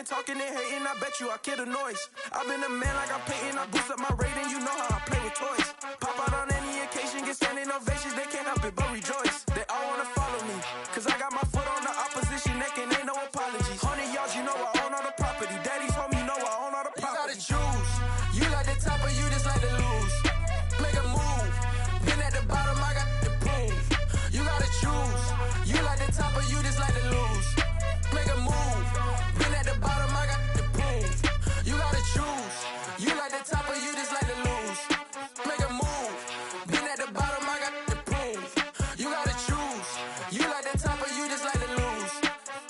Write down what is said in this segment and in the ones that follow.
been talking and hating, I bet you I kill the noise. I've been a man like I'm Peyton, I boost up my rating, you know how I play with toys. Pop out on any occasion, get standing ovations, they can't help it but rejoice. They all wanna follow me, cause I got my foot on the opposition neck and ain't no apologies. 100 yards, you know I own all the property. Daddy's home, you know I own all the property. You gotta choose, you like the top or you just like to lose. Make a move, been at the bottom, I got the prove. You gotta choose, you like the top or you just like to lose. Make a move, been at the bottom, I got the prove. You gotta choose, you like the top or you just like to lose. Make a move, been at the bottom, I got the prove. You gotta choose, you like the top or you just like to lose.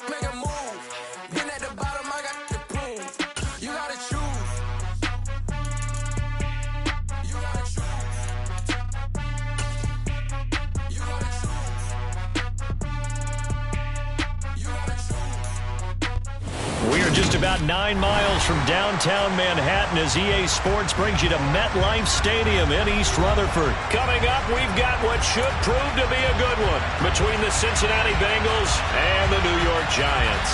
Make a move, been at the bottom, I got the prove. You gotta choose. You gotta choose. You gotta choose. You gotta choose. We are just about 9 miles from downtown Manhattan as EA Sports brings you to MetLife Stadium in East Rutherford. Coming up, we've got what should prove to be a good one between the Cincinnati Bengals and the New York Giants.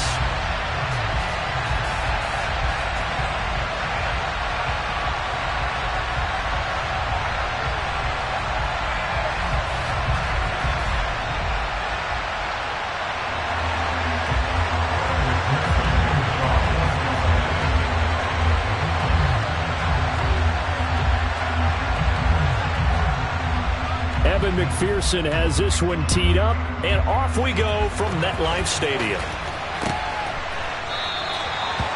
Evan McPherson has this one teed up, and off we go from MetLife Stadium.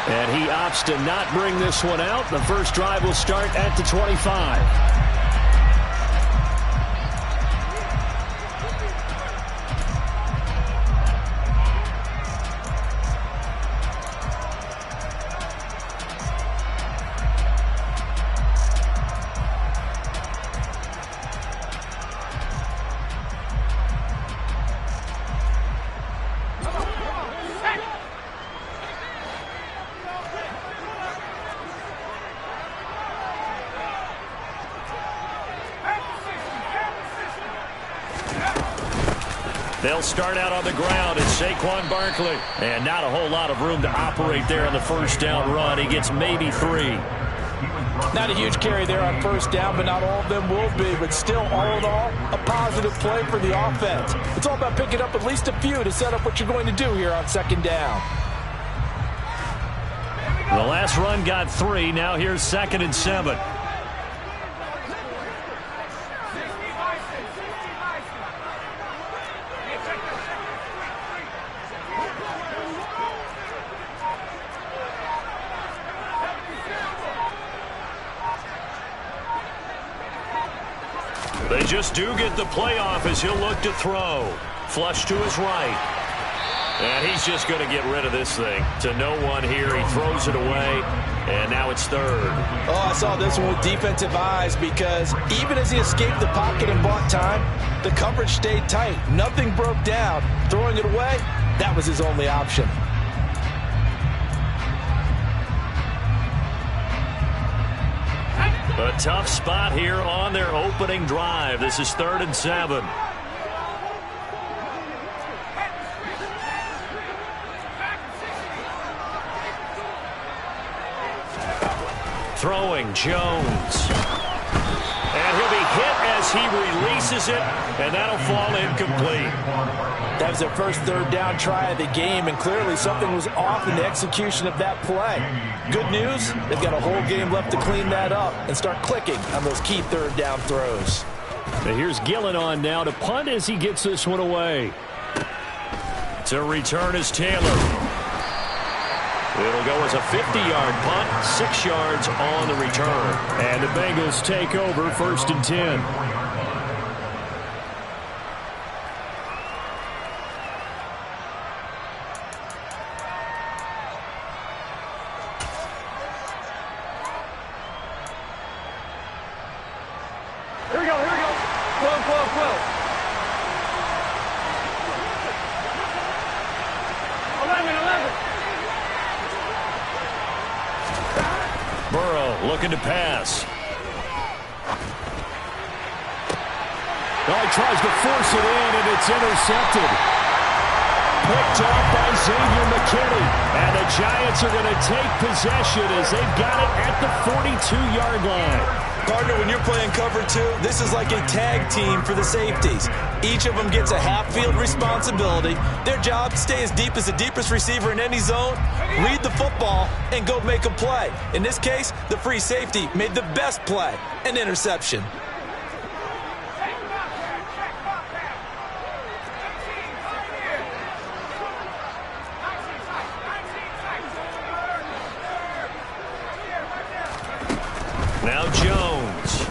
And he opts to not bring this one out. The first drive will start at the 25. They'll start out on the ground. It's Saquon Barkley. And not a whole lot of room to operate there on the first down run. He gets maybe 3. Not a huge carry there on first down, but not all of them will be. But still, all in all, a positive play for the offense. It's all about picking up at least a few to set up what you're going to do here on second down. The last run got 3. Now here's 2nd and 7. They just do get the play off as he'll look to throw. Flush to his right. And he's just going to get rid of this thing. To no one here. He throws it away. And now it's 3rd. Oh, I saw this one with defensive eyes because even as he escaped the pocket and bought time, the coverage stayed tight. Nothing broke down. Throwing it away, that was his only option. A tough spot here on their opening drive. This is 3rd and 7. Throwing Jones. And he'll be hit as he releases it, and that'll fall incomplete. That was their first 3rd down try of the game, and clearly something was off in the execution of that play. Good news, they've got a whole game left to clean that up and start clicking on those key 3rd down throws. Now here's Gillen on now to punt as he gets this one away. To return is Taylor. It'll go as a 50-yard punt, 6 yards on the return. And the Bengals take over 1st and 10. Here we go. 12. 11. Burrow looking to pass. Oh, he tries to force it in, and it's intercepted. picked off by Xavier McKinney. And the Giants are going to take possession as they've got it at the 42-yard line. Partner, when you're playing cover two, this is like a tag team for the safeties. Each of them gets a half-field responsibility. Their job, stay as deep as the deepest receiver in any zone, read the football, and go make a play. In this case, the free safety made the best play, an interception. Now Jones.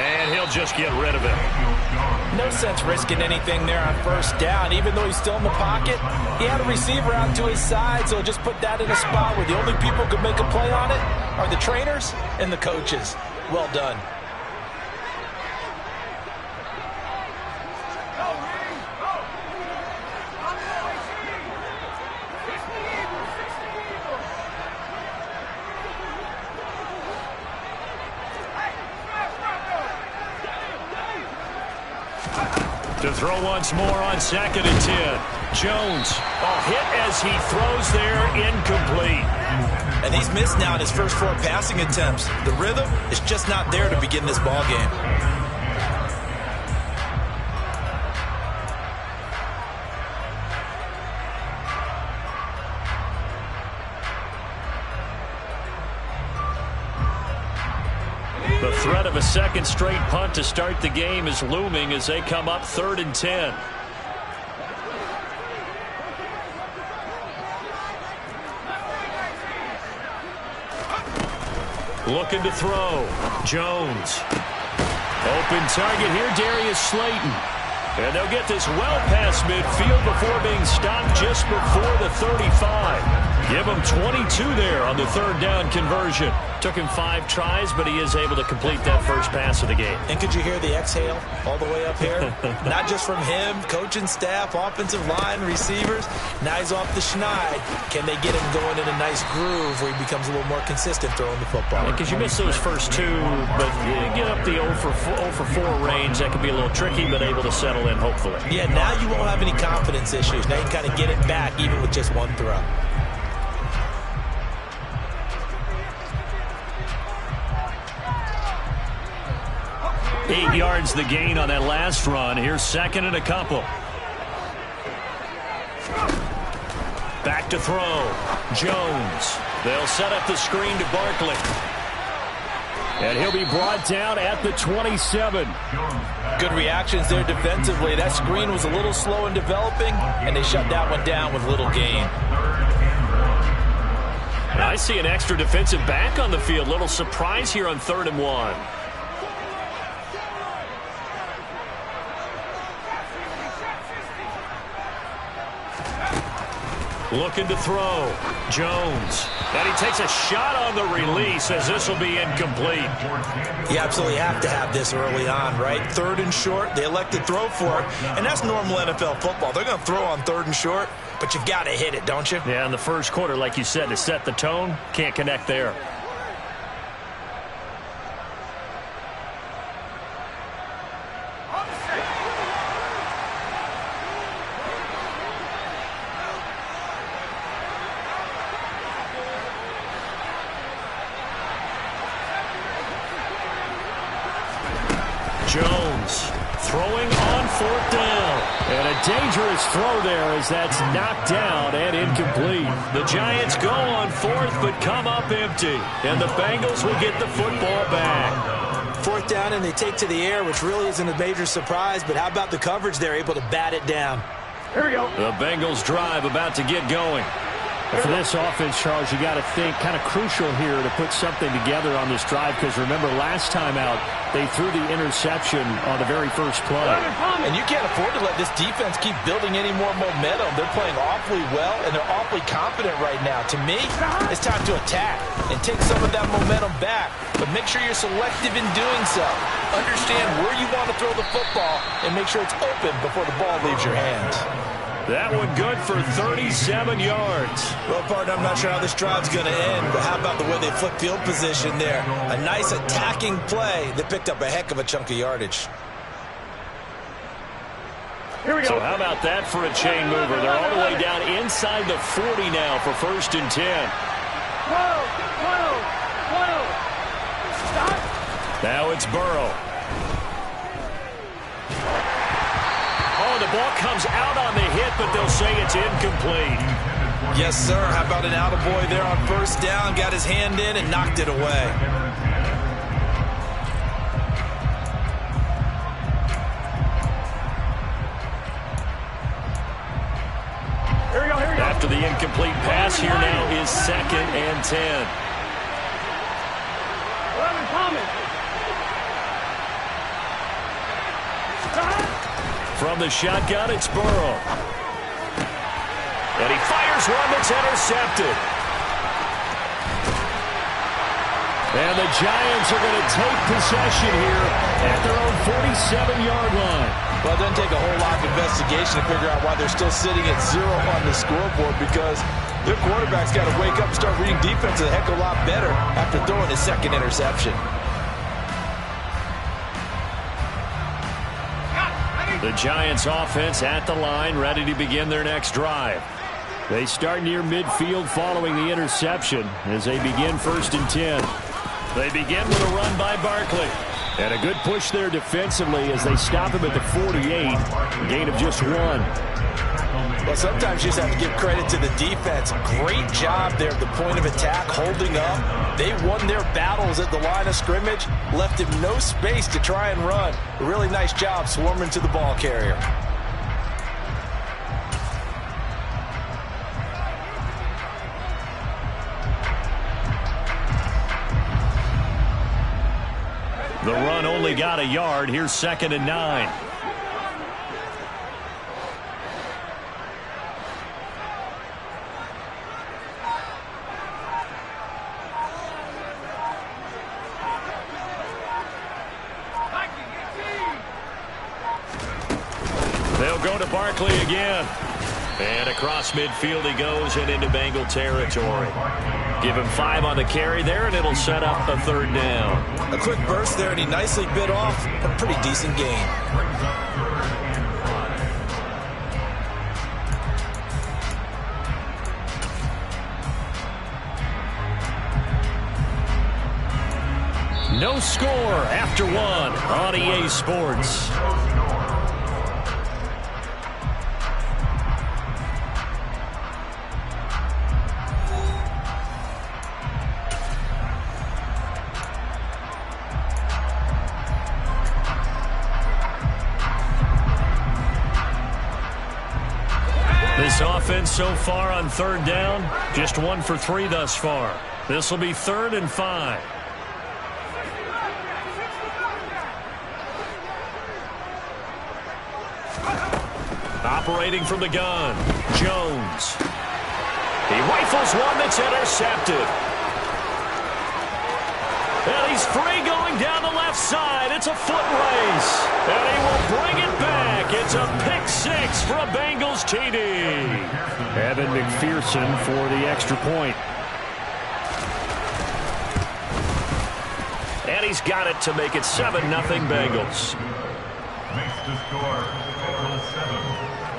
And he'll just get rid of it. No sense risking anything there on first down. Even though he's still in the pocket, he had a receiver out to his side, so just put that in a spot where the only people who could make a play on it are the trainers and the coaches. Well done. To throw once more on 2nd and 10. Jones, a hit as he throws there, incomplete. And he's missed now in his first 4 passing attempts. The rhythm is just not there to begin this ball game. The threat of a second straight punt to start the game is looming as they come up 3rd and 10. Looking to throw. Jones. Open target here, Darius Slayton. And they'll get this well past midfield before being stopped just before the 35. Give him 22 there on the 3rd down conversion. Took him 5 tries, but he is able to complete that first pass of the game. And could you hear the exhale all the way up here? Not just from him, coaching staff, offensive line, receivers. Now he's off the schneid. Can they get him going in a nice groove where he becomes a little more consistent throwing the football? Because you miss those first 2, but you get up the 0 for 4 range. That can be a little tricky, but able to settle in, hopefully. Yeah, now you won't have any confidence issues. Now you can kind of get it back even with just 1 throw. Eight yards the gain on that last run. Here's 2nd and a couple. Back to throw. Jones. They'll set up the screen to Barkley. And he'll be brought down at the 27. Good reactions there defensively. That screen was a little slow in developing, and they shut that one down with little gain. I see an extra defensive back on the field. Little surprise here on 3rd and 1. Looking to throw. Jones. And he takes a shot on the release as this will be incomplete. You absolutely have to have this early on, right? 3rd and short, they elect to throw for it. And that's normal NFL football. They're going to throw on 3rd and short, but you've got to hit it, don't you? Yeah, in the first quarter, like you said, to set the tone, can't connect there. Jones throwing on 4th down. And a dangerous throw there as that's knocked down and incomplete. The Giants go on 4th but come up empty. And the Bengals will get the football back. 4th down and they take to the air, which really isn't a major surprise. But how about the coverage? They're able to bat it down. Here we go. The Bengals drive about to get going. For this offense, Charles, you got to think kind of crucial here to put something together on this drive because remember last time out they threw the interception on the very first play. And you can't afford to let this defense keep building any more momentum. They're playing awfully well and they're awfully confident right now. To me, it's time to attack and take some of that momentum back. But make sure you're selective in doing so. Understand where you want to throw the football and make sure it's open before the ball leaves your hands. That one good for 37 yards. Well, partner, I'm not sure how this drive's going to end, but how about the way they flip field position there? A nice attacking play that picked up a heck of a chunk of yardage. Here we go. So how about that for a chain mover? They're all the way down inside the 40 now for 1st and 10. 12, 12. Stop. Now it's Burrow. Oh, the ball comes out on the hit, but they'll say it's incomplete. Yes, sir. How about an attaboy there on 1st down? Got his hand in and knocked it away. Here we go, here we go. After the incomplete pass, here now is 2nd and 10. 11 coming. From the shotgun, it's Burrow. And he fires one that's intercepted. And the Giants are going to take possession here at their own 47-yard line. Well, it doesn't take a whole lot of investigation to figure out why they're still sitting at 0 on the scoreboard, because their quarterback's got to wake up and start reading defense a heck of a lot better after throwing his 2nd interception. The Giants offense at the line, ready to begin their next drive. They start near midfield following the interception as they begin 1st and 10. They begin with a run by Barkley. And a good push there defensively as they stop him at the 48. Gain of just 1. Well, sometimes you just have to give credit to the defense. Great job there at the point of attack, holding up. They won their battles at the line of scrimmage, left him no space to try and run. A really nice job swarming to the ball carrier. The run only got a yard. Here's 2nd and 9. They'll go to Barkley again. And across midfield he goes and into Bengal territory. Give him 5 on the carry there, and it'll set up a 3rd down. A quick burst there, and he nicely bit off a pretty decent gain. No score after 1 on EA Sports. This offense so far on 3rd down, just 1 for 3 thus far. This will be 3rd and 5. Operating from the gun, Jones. He rifles one that's intercepted. And he's free going down the left side. It's a foot race. And he will bring it back. It's a pick-6 for a Bengals TD. Evan McPherson for the extra point. And he's got it to make it 7-0 Bengals. Makes the score total 7.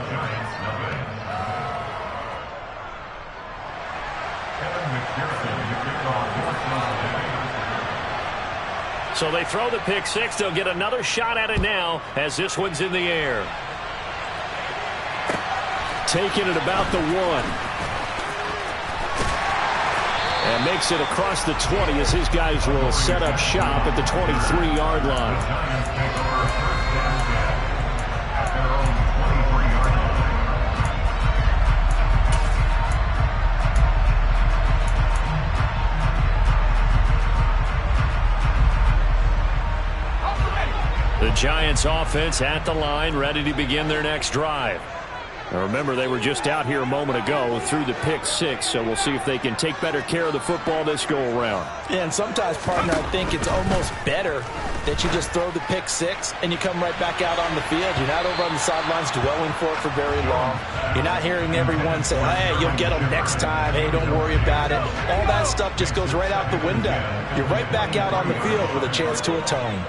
Giants nothing. Evan McPherson, you kick off So they throw the pick-6. They'll get another shot at it now as this one's in the air. Taking it about the 1. And makes it across the 20 as his guys will set up shop at the 23-yard line. The Giants offense at the line, ready to begin their next drive. Now remember, they were just out here a moment ago through the pick-6, so we'll see if they can take better care of the football this go-around. Yeah, and sometimes, partner, I think it's almost better that you just throw the pick-6 and you come right back out on the field. You're not over on the sidelines dwelling for it for very long. You're not hearing everyone say, hey, you'll get them next time. Hey, don't worry about it. All that stuff just goes right out the window. You're right back out on the field with a chance to atone.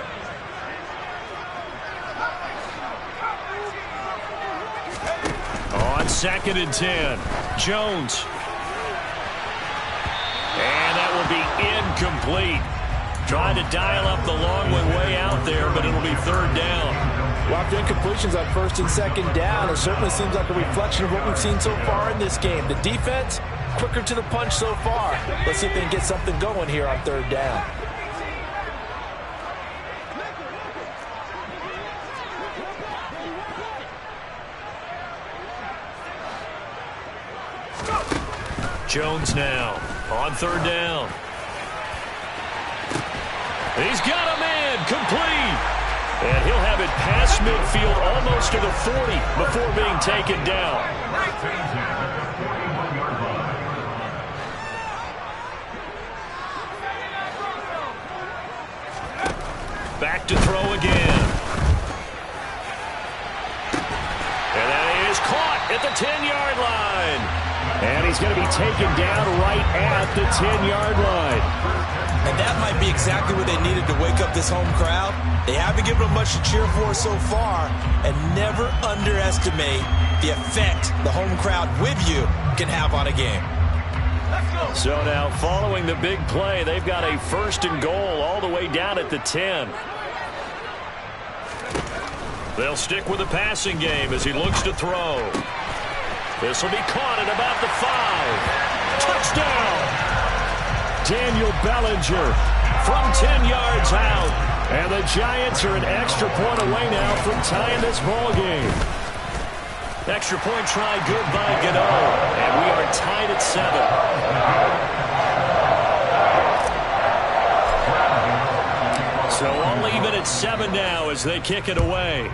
2nd and 10. Jones. And that will be incomplete. Trying to dial up the long way out there, but it'll be 3rd down. Well, after incompletions on 1st and 2nd down, it certainly seems like a reflection of what we've seen so far in this game. The defense, quicker to the punch so far. Let's see if they can get something going here on 3rd down. Jones now on 3rd down. He's got a man complete. And he'll have it past midfield almost to the 40 before being taken down. Back to throw again. And that is caught at the 10-yard line. And he's going to be taken down right at the 10-yard line. And that might be exactly what they needed to wake up this home crowd. They haven't given them much to cheer for so far. And never underestimate the effect the home crowd with you can have on a game. So now, following the big play, they've got a 1st and goal all the way down at the 10. They'll stick with the passing game as he looks to throw. This will be caught at about the 5. Touchdown! Daniel Bellinger From 10 yards out. And the Giants are an extra point away now from tying this ball game. Extra point try good by Gano. And we are tied at 7. So all even at 7 now as they kick it away.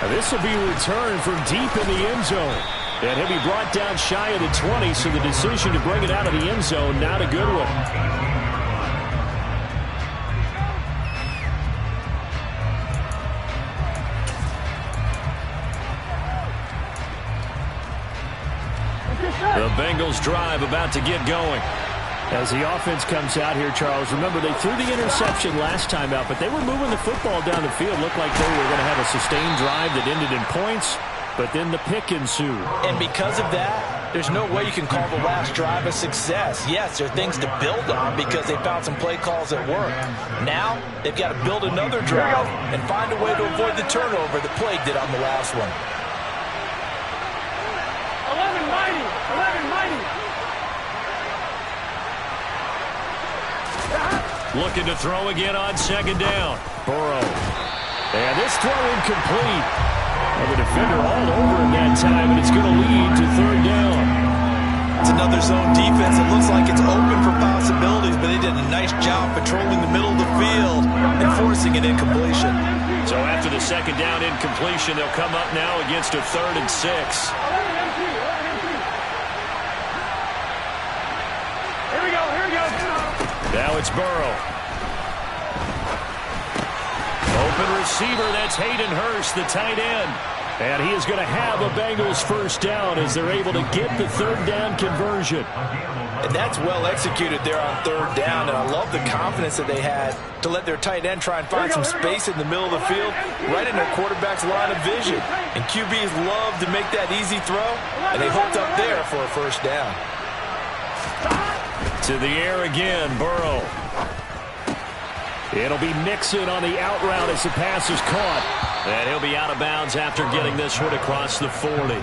Now this will be returned from deep in the end zone. And he'll be brought down shy of the 20, so the decision to bring it out of the end zone, not a good one. The Bengals drive about to get going. As the offense comes out here, Charles, remember they threw the interception last time out, but they were moving the football down the field. Looked like they were going to have a sustained drive that ended in points, but then the pick ensued. And because of that, there's no way you can call the last drive a success. Yes, there are things to build on because they found some play calls that work. Now, they've got to build another drive and find a way to avoid the turnover the play did on the last one. 11 mighty! 11 mighty! Looking to throw again on 2nd down. Burrow. And this throw incomplete. And the defender all over him that time, and it's going to lead to 3rd down. It's another zone defense. It looks like it's open for possibilities, but they did a nice job patrolling the middle of the field and forcing an incompletion. So after the 2nd down incompletion, they'll come up now against a 3rd and 6. Here we go, here we go. Now it's Burrow. Open receiver, that's Hayden Hurst, the tight end. And he is going to have a Bengals 1st down as they're able to get the 3rd down conversion. And that's well executed there on 3rd down, and I love the confidence that they had to let their tight end try and find some space in the middle of the field, right in their quarterback's line of vision. And QBs love to make that easy throw, and they hooked up there for a 1st down. To the air again, Burrow. It'll be Mixon on the out route as the pass is caught. And he'll be out of bounds after getting this one across the 40.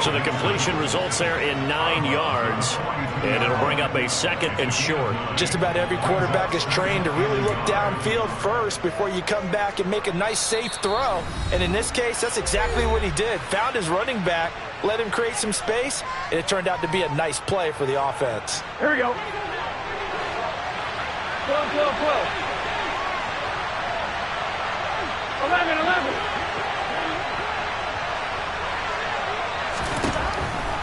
So the completion results there in 9 yards. And it'll bring up a 2nd and short. Just about every quarterback is trained to really look downfield first before you come back and make a nice, safe throw. And in this case, that's exactly what he did. Found his running back, let him create some space, and it turned out to be a nice play for the offense. Here we go. 12. 11.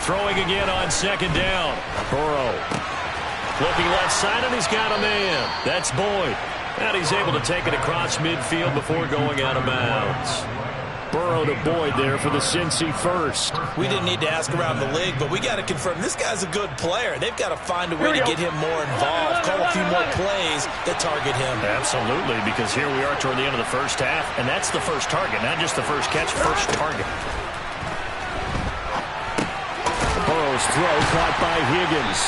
Throwing again on 2nd down. Burrow. Looking left side, and he's got a man. That's Boyd. And he's able to take it across midfield before going out of bounds. Burrow to Boyd there for the Cincy first. We didn't need to ask around the league, but we got to confirm this guy's a good player. They've got to find a way to get him more involved, call a few more plays that target him. Absolutely, because here we are toward the end of the first half, and that's the first target, not just the first catch, first target. Burrow's throw caught by Higgins.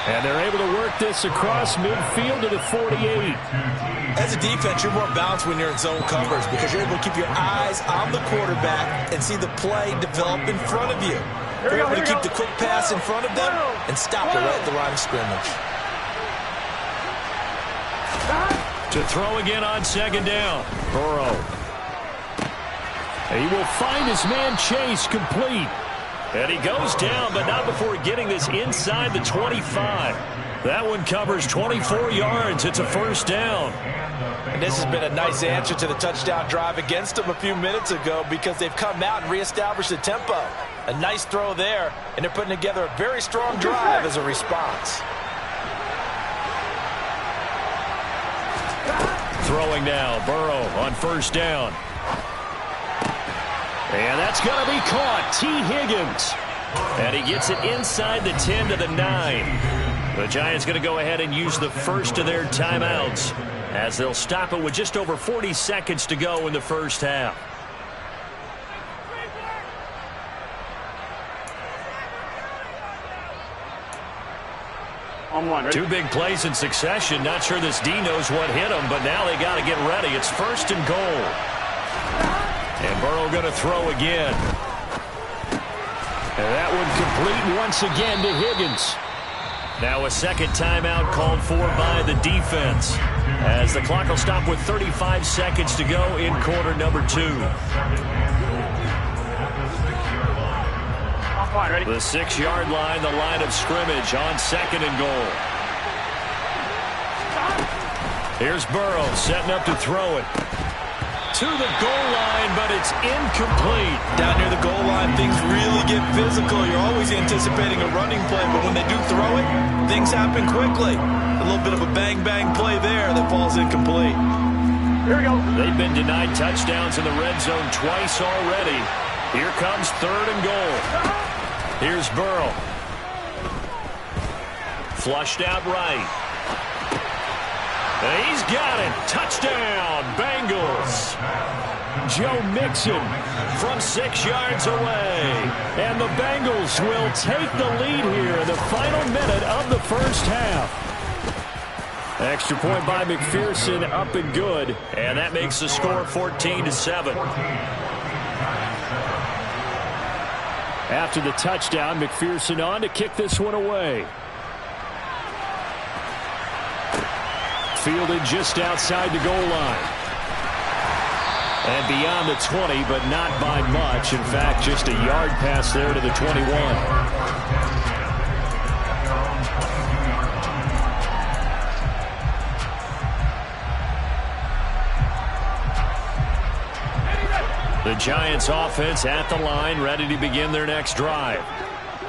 And they're able to work this across midfield to the 48. As a defense, you're more balanced when you're in zone coverage because you're able to keep your eyes on the quarterback and see the play develop in front of you. You're able to keep the quick pass in front of them and stop it right at the line of scrimmage. To throw again on second down. Burrow. He will find his man Chase complete. And he goes down, but not before getting this inside the 25. That one covers 24 yards. It's a first down. And this has been a nice answer to the touchdown drive against them a few minutes ago because they've come out and reestablished the tempo. A nice throw there, and they're putting together a very strong drive as a response. Throwing now, Burrow on first down. And that's going to be caught. T. Higgins. And he gets it inside the 10 to the 9. The Giants going to go ahead and use the first of their timeouts as they'll stop it with just over 40 seconds to go in the first half. Two big plays in succession. Not sure this D knows what hit him, but now they got to get ready. It's first and goal. And Burrow going to throw again. And that one complete once again to Higgins. Now a second timeout called for by the defense as the clock will stop with 35 seconds to go in quarter number 2. The 6-yard line, the line of scrimmage on second and goal. Here's Burrow setting up to throw it. To the goal line, but it's incomplete. Down near the goal line, things really get physical. You're always anticipating a running play, but when they do throw it, things happen quickly. A little bit of a bang-bang play there that falls incomplete. Here we go. They've been denied touchdowns in the red zone twice already. Here comes third and goal. Here's Burrow. Flushed out right. And he's got it. Touchdown, Bengals. Joe Mixon from 6 yards away. And the Bengals will take the lead here in the final minute of the first half. Extra point by McPherson, up and good. And that makes the score 14-7. After the touchdown, McPherson on to kick this one away. Fielded just outside the goal line. And beyond the 20, but not by much. In fact, just a yard pass there to the 21. The Giants offense at the line, ready to begin their next drive.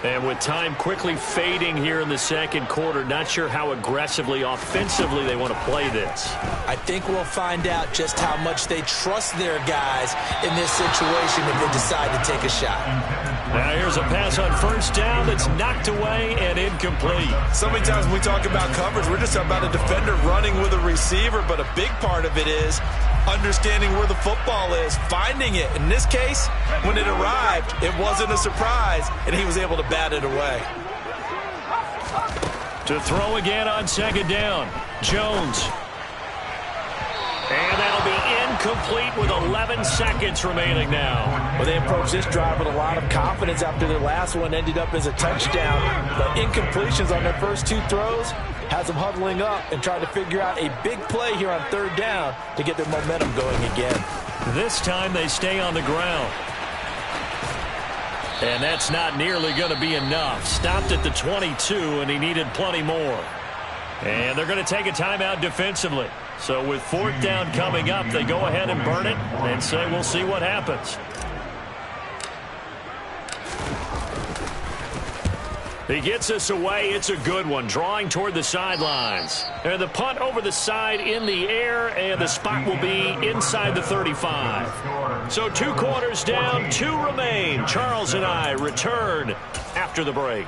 And with time quickly fading here in the second quarter, not sure how aggressively, offensively they want to play this. I think we'll find out just how much they trust their guys in this situation if they decide to take a shot. Now here's a pass on first down that's knocked away and incomplete. So many times when we talk about coverage, we're just talking about a defender running with a receiver, but a big part of it is understanding where the football is, finding it. In this case, when it arrived, it wasn't a surprise, and he was able to bat it away. To throw again on second down, Jones. And that'll be incomplete with 11 seconds remaining now. Well, they approached this drive with a lot of confidence after their last one ended up as a touchdown. The incompletions on their first 2 throws has them huddling up and trying to figure out a big play here on third down to get their momentum going again. This time they stay on the ground. And that's not nearly going to be enough. Stopped at the 22, and he needed plenty more. And they're going to take a timeout defensively. So with fourth down coming up, they go ahead and burn it and say we'll see what happens. He gets us away. It's a good one, drawing toward the sidelines. And the punt over the side in the air, and the spot will be inside the 35. So 2 quarters down, 2 remain. Charles and I return after the break.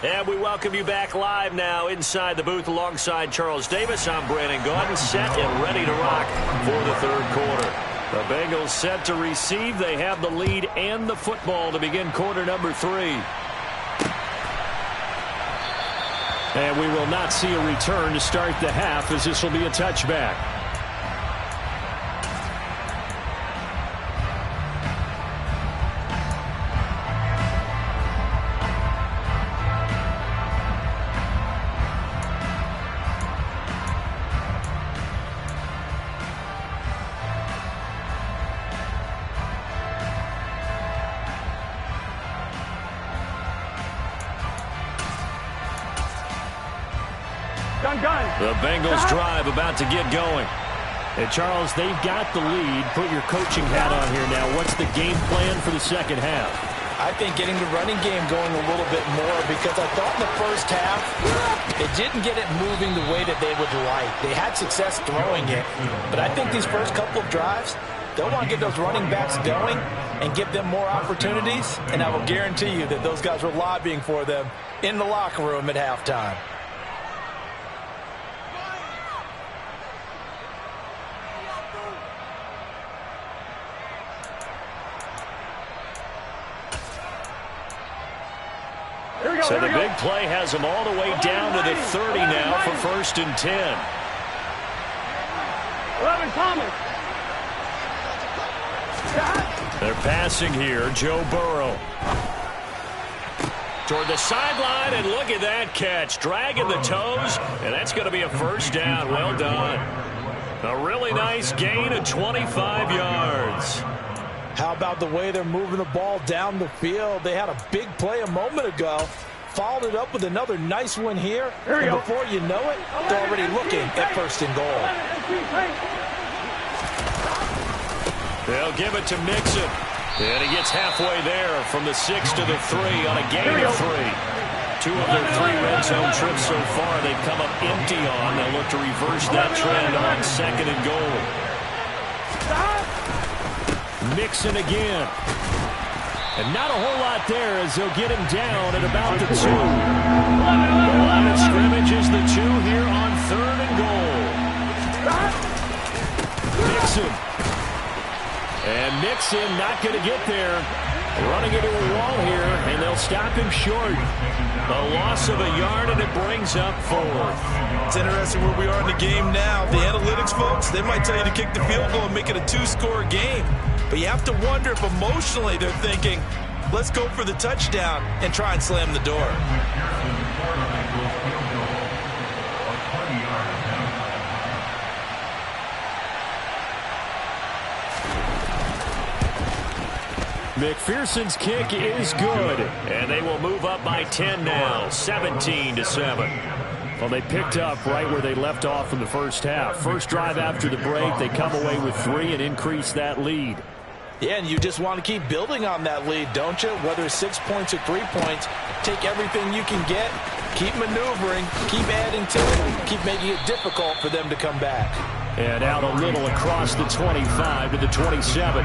And we welcome you back live now inside the booth alongside Charles Davis. I'm Brandon Gaudin, set and ready to rock for the 3rd quarter. The Bengals set to receive. They have the lead and the football to begin quarter number 3. And we will not see a return to start the half, as this will be a touchback. The Bengals drive about to get going. And Charles, they've got the lead. Put your coaching hat on here now. What's the game plan for the second half? I think getting the running game going a little bit more, because I thought in the first half they didn't get it moving the way that they would like. They had success throwing it, but I think these first couple of drives, they'll want to get those running backs going and give them more opportunities, and I will guarantee you that those guys were lobbying for them in the locker room at halftime. So the big play has them all the way down to the 30 now for 1st and 10. 11, Thomas. They're passing here. Joe Burrow. Toward the sideline, and look at that catch. Dragging the toes, and that's going to be a 1st down. Well done. A really nice gain of 25 yards. How about the way they're moving the ball down the field? They had a big play a moment ago. Followed it up with another nice one here. And before you know it, they're already looking at 1st and goal. They'll give it to Mixon. And he gets halfway there from the 6 to the 3 on a gain of 3. 2 of their 3 red zone trips so far they've come up empty on. They'll look to reverse that trend on 2nd and goal. Mixon again. And not a whole lot there as they'll get him down at about the 2. The line of scrimmage is the 2 here on 3rd and goal. Mixon. And Mixon not going to get there. Running into a wall here, and they'll stop him short. A loss of a yard, and it brings up 4th. It's interesting where we are in the game now. The analytics folks, they might tell you to kick the field goal and make it a 2-score game. But you have to wonder if emotionally they're thinking, let's go for the touchdown and try and slam the door. McPherson's kick is good, and they will move up by 10 now, 17-7. Well, they picked up right where they left off in the first half. First drive after the break, they come away with 3 and increase that lead. Yeah, and you just want to keep building on that lead, don't you? Whether it's 6 points or 3 points, take everything you can get, keep maneuvering, keep adding to it, keep making it difficult for them to come back. And out a little across the 25 to the 27.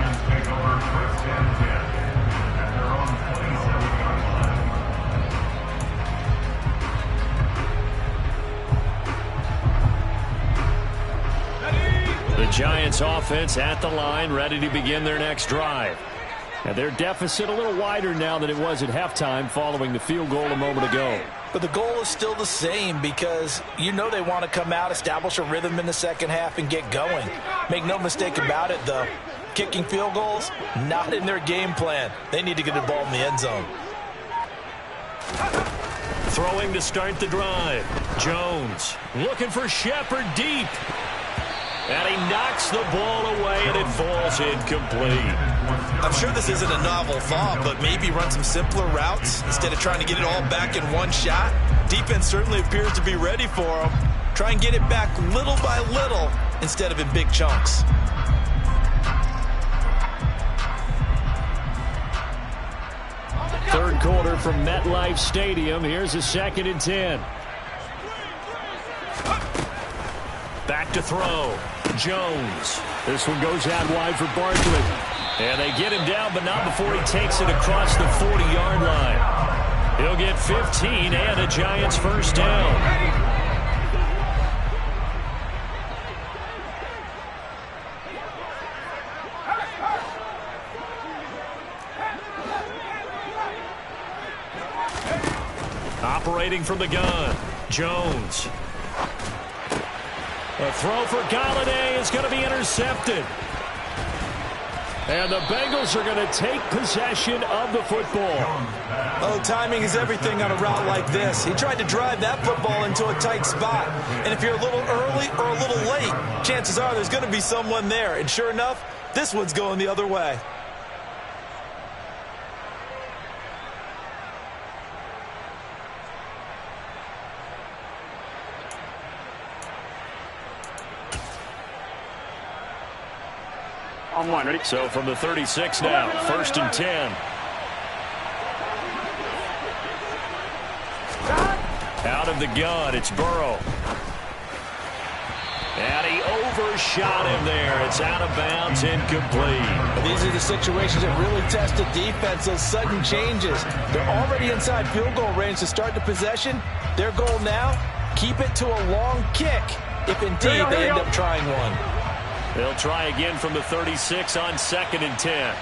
The Giants offense at the line, ready to begin their next drive. And their deficit a little wider now than it was at halftime following the field goal a moment ago. But the goal is still the same, because you know they want to come out, establish a rhythm in the second half, and get going. Make no mistake about it, though. Kicking field goals, not in their game plan. They need to get the ball in the end zone. Throwing to start the drive. Jones looking for Shepard deep. And he knocks the ball away, and it falls incomplete. I'm sure this isn't a novel thought, but maybe run some simpler routes instead of trying to get it all back in one shot. Defense certainly appears to be ready for him. Try and get it back little by little instead of in big chunks. Third quarter from MetLife Stadium. Here's a 2nd and 10. Back to throw. Jones. This one goes out wide for Barkley. And they get him down, but not before he takes it across the 40-yard line. He'll get 15 and a Giants first down. Operating from the gun, Jones. A throw for Golladay is going to be intercepted. And the Bengals are going to take possession of the football. Oh, timing is everything on a route like this. He tried to drive that football into a tight spot. And if you're a little early or a little late, chances are there's going to be someone there. And sure enough, this one's going the other way. Ready? So from the 36 now, 1st and 10. Out of the gun, it's Burrow. And he overshot him there. It's out of bounds, incomplete. These are the situations that really test the defense, those sudden changes. They're already inside field goal range to start the possession. Their goal now, keep it to a long kick, if indeed they end up trying one. They'll try again from the 36 on 2nd and 10.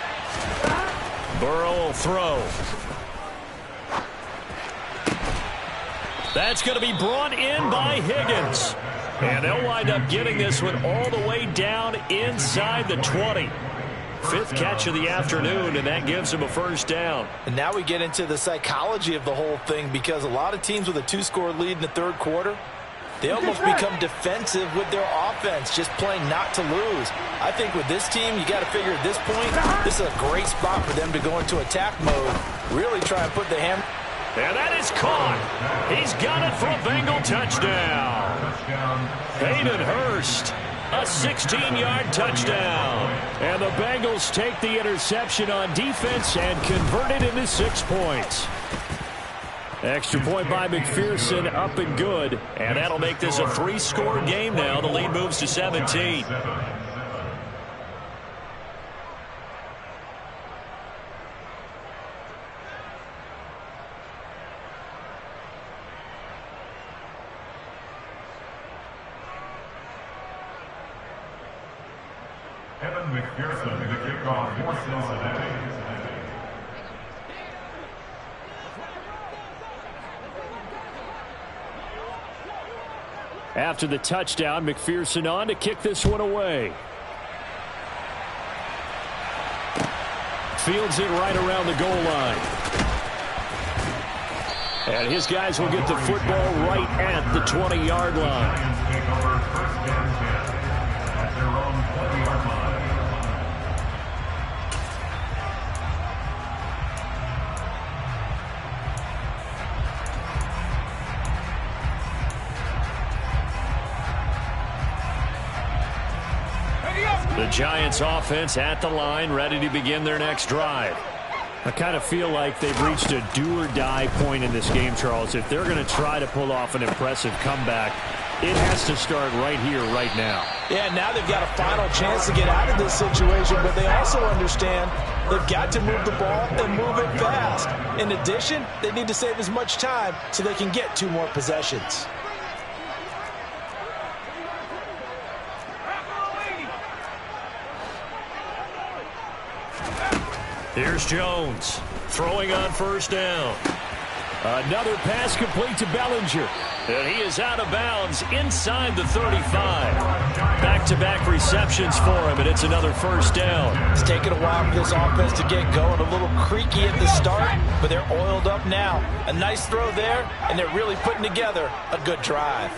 Burrow will throw. That's going to be brought in by Higgins. And they'll wind up getting this one all the way down inside the 20. 5th catch of the afternoon, and that gives them a first down. And now we get into the psychology of the whole thing, because a lot of teams with a 2-score lead in the 3rd quarter, they almost become defensive with their offense, just playing not to lose. I think with this team, you got to figure at this point, this is a great spot for them to go into attack mode, really try and put the hammer. And that is caught. He's got it for a Bengal touchdown. Hayden Hurst, a 16-yard touchdown. And the Bengals take the interception on defense and convert it into 6 points. Extra point by McPherson, up and good. And that'll make this a 3-score game now. The lead moves to 17. Evan McPherson, the kickoff for Cincinnati. After the touchdown, McPherson on to kick this one away. Fields it right around the goal line. And his guys will get the football right at the 20-yard line. Take over 1st and 10 at their own 20-yard line. The Giants offense at the line, ready to begin their next drive. I kind of feel like they've reached a do-or-die point in this game, Charles. If they're going to try to pull off an impressive comeback, it has to start right here, right now. Yeah, now they've got a final chance to get out of this situation, but they also understand they've got to move the ball and move it fast. In addition, they need to save as much time so they can get 2 more possessions. Here's Jones throwing on 1st down. Another pass complete to Bellinger. And he is out of bounds inside the 35. Back-to-back receptions for him, and it's another 1st down. It's taken a while for this offense to get going. A little creaky at the start, but they're oiled up now. A nice throw there, and they're really putting together a good drive.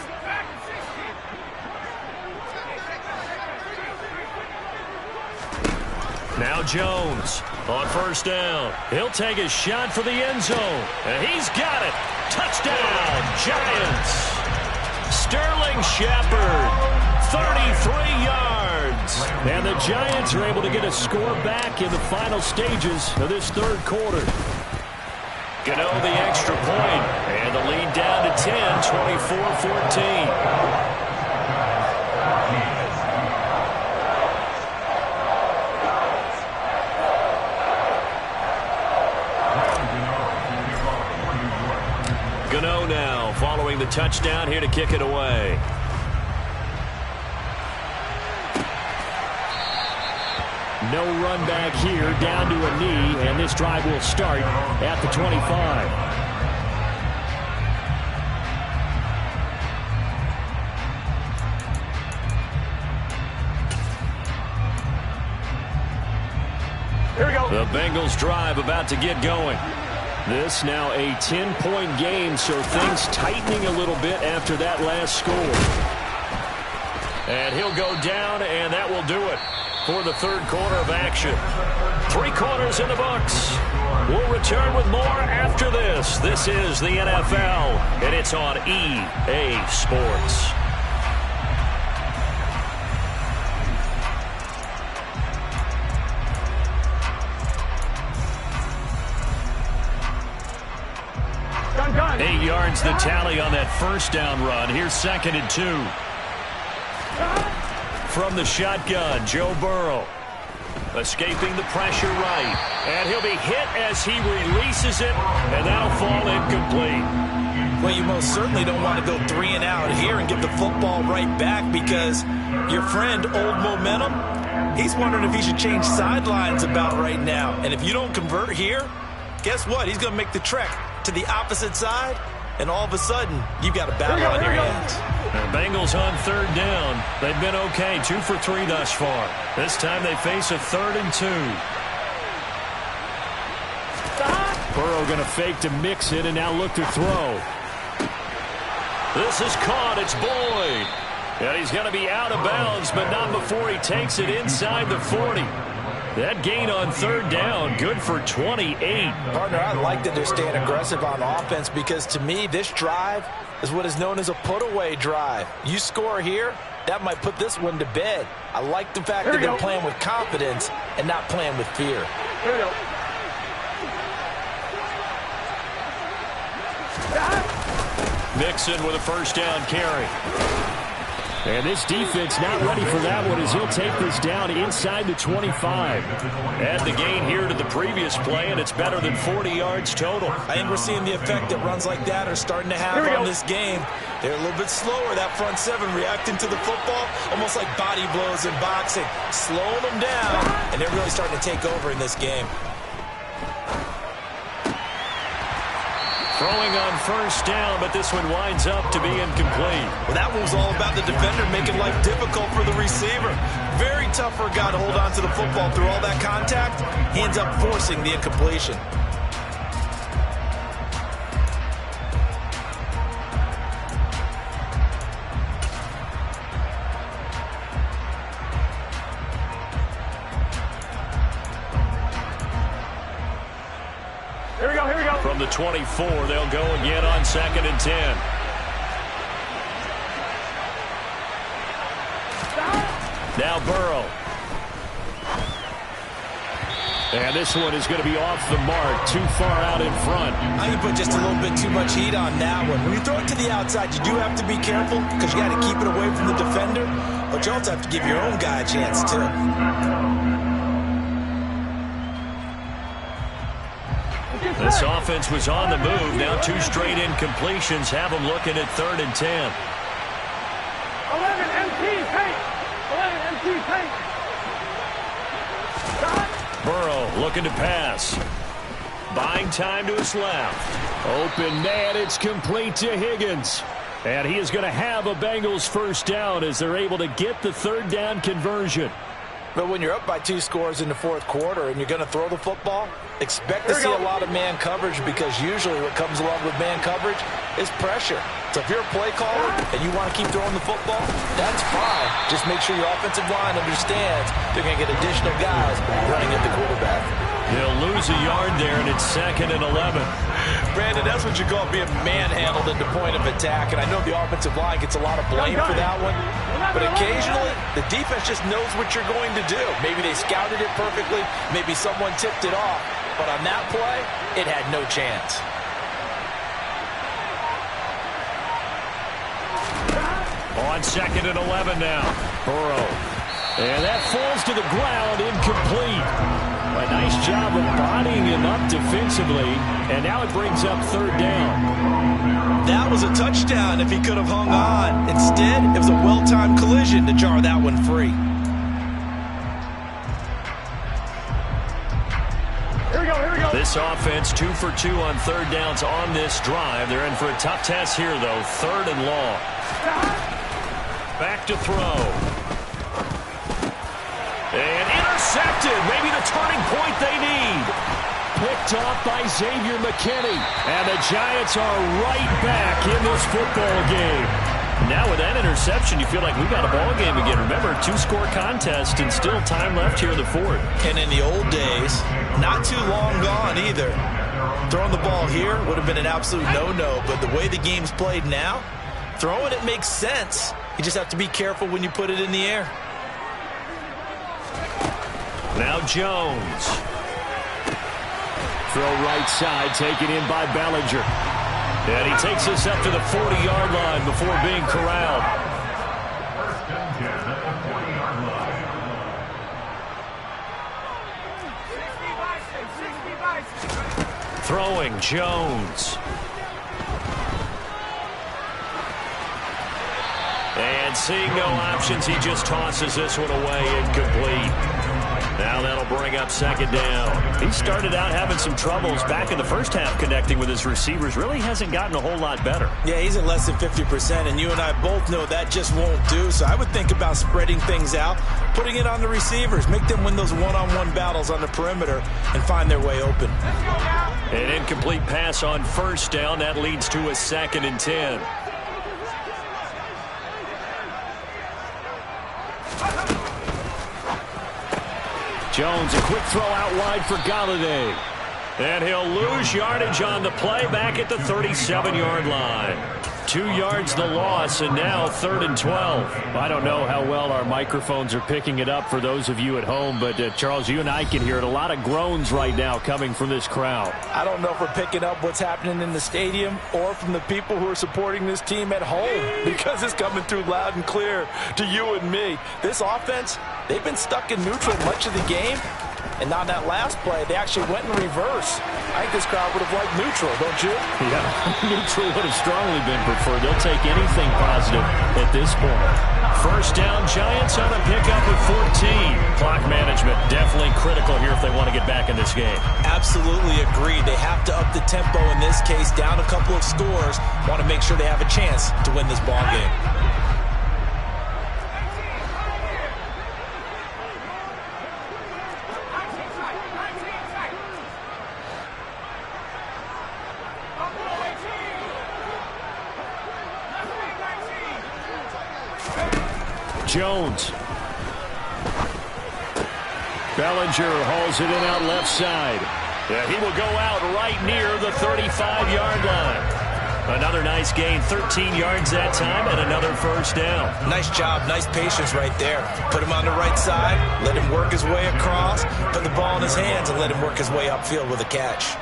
Now Jones on 1st down. He'll take a shot for the end zone. And he's got it. Touchdown, Giants. Sterling Shepard, 33 yards. And the Giants are able to get a score back in the final stages of this 3rd quarter. Gano the extra point, and the lead down to 10, 24-14. Gano now following the touchdown here to kick it away. No run back here, down to a knee, and this drive will start at the 25. Here we go. The Bengals drive about to get going. This now a 10-point game, so things tightening a little bit after that last score. And he'll go down, and that will do it for the third quarter of action. 3 quarters in the books. We'll return with more after this. This is the NFL, and it's on EA Sports. Done. 8 yards the tally on that first down run. Here's 2nd and 2. From the shotgun, Joe Burrow. Escaping the pressure right. And he'll be hit as he releases it, and that'll fall incomplete. Well, you most certainly don't want to go 3 and out here and give the football right back, because your friend, Old Momentum, he's wondering if he should change sidelines about right now. And if you don't convert here, guess what? He's going to make the trek to the opposite side, and all of a sudden, you've got a battle on your hands. The Bengals on 3rd down. They've been okay, 2 for 3 thus far. This time they face a 3rd and 2. Burrow going to fake to mix it and now look to throw. This is caught. It's Boyd. And he's going to be out of bounds, but not before he takes it inside the 40. That gain on 3rd down, good for 28. Partner, I like that they're staying aggressive on offense, because to me, this drive is what is known as a put-away drive. You score here, that might put this one to bed. I like the fact that they're playing with confidence and not playing with fear. Here we go. Mixon with a first down carry. And this defense not ready for that one, as he'll take this down inside the 25. Add the gain here to the previous play, and it's better than 40 yards total. I think we're seeing the effect that runs like that are starting to have on this game. They're a little bit slower, that front 7, reacting to the football, almost like body blows in boxing, slowing them down, and they're really starting to take over in this game. Throwing on first down, but this one winds up to be incomplete. Well, that one was all about the defender making life difficult for the receiver. Very tough for a guy to hold on to the football through all that contact. He ends up forcing the incompletion. Here we go. From the 24, they'll go again on 2nd and 10. Now Burrow. And this one is going to be off the mark, too far out in front. I can put just a little bit too much heat on that one. When you throw it to the outside, you do have to be careful, because you got to keep it away from the defender, but you also have to give your own guy a chance too. This offense was on the move. Now 2 straight incompletions have them looking at 3rd and 10. 11 MT paint. 11 MT paint. Burrow looking to pass. Buying time to his left. Open man, it's complete to Higgins. And he is going to have a Bengals first down as they're able to get the 3rd down conversion. But when you're up by 2 scores in the 4th quarter and you're going to throw the football, expect to see a lot of man coverage, because usually what comes along with man coverage is pressure. So if you're a play caller and you want to keep throwing the football, that's fine. Just make sure your offensive line understands they're going to get additional guys running at the quarterback. They'll lose a yard there, and it's 2nd and 11. Brandon, that's what you call being manhandled at the point of attack, and I know the offensive line gets a lot of blame for that one, but occasionally the defense just knows what you're going to do. Maybe they scouted it perfectly, maybe someone tipped it off, but on that play, it had no chance. On 2nd and 11 now. Burrow. And that falls to the ground, incomplete. A nice job of bodying him up defensively, and now it brings up 3rd down. That was a touchdown if he could have hung on. Instead, it was a well-timed collision to jar that one free. Here we go, here we go. This offense 2 for 2 on 3rd downs on this drive. They're in for a tough test here, though. 3rd and long. Back to throw. And intercepted. Maybe the turning point they need. Picked off by Xavier McKinney. And the Giants are right back in this football game. Now with that interception, you feel like we've got a ball game again. Remember, 2-score contest and still time left here in the 4th. And in the old days, not too long gone either. Throwing the ball here would have been an absolute no-no, but the way the game's played now, throwing it makes sense. You just have to be careful when you put it in the air. Now Jones. Throw right side, taken in by Bellinger. And he takes us up to the 40-yard line before being corralled. First and 10 at the 40-yard line. Throwing Jones. And seeing no options, he just tosses this one away, incomplete. Now that'll bring up 2nd down. He started out having some troubles back in the first half connecting with his receivers. Really hasn't gotten a whole lot better. Yeah, he's at less than 50%, and you and I both know that just won't do. So I would think about spreading things out, putting it on the receivers, make them win those one-on-one battles on the perimeter and find their way open. An incomplete pass on 1st down. That leads to a 2nd and 10. Jones, a quick throw out wide for Galladay. And he'll lose yardage on the play back at the 37-yard line. 2 yards the loss, and now 3rd and 12. I don't know how well our microphones are picking it up for those of you at home, but Charles, you and I can hear it. A lot of groans right now coming from this crowd. I don't know if we're picking up what's happening in the stadium or from the people who are supporting this team at home, because it's coming through loud and clear to you and me. This offense, they've been stuck in neutral much of the game. And on that last play, they actually went in reverse. I think this crowd would have liked neutral, don't you? Yeah, neutral would have strongly been preferred. They'll take anything positive at this point. 1st down, Giants on a pickup at 14. Clock management definitely critical here if they want to get back in this game. Absolutely agreed. They have to up the tempo in this case, down a couple of scores. Want to make sure they have a chance to win this ball game. Jones. Bellinger hauls it in out left side. Yeah, he will go out right near the 35-yard line. Another nice gain, 13 yards that time, and another 1st down. Nice job, nice patience right there. Put him on the right side, let him work his way across, put the ball in his hands, and let him work his way upfield with a catch.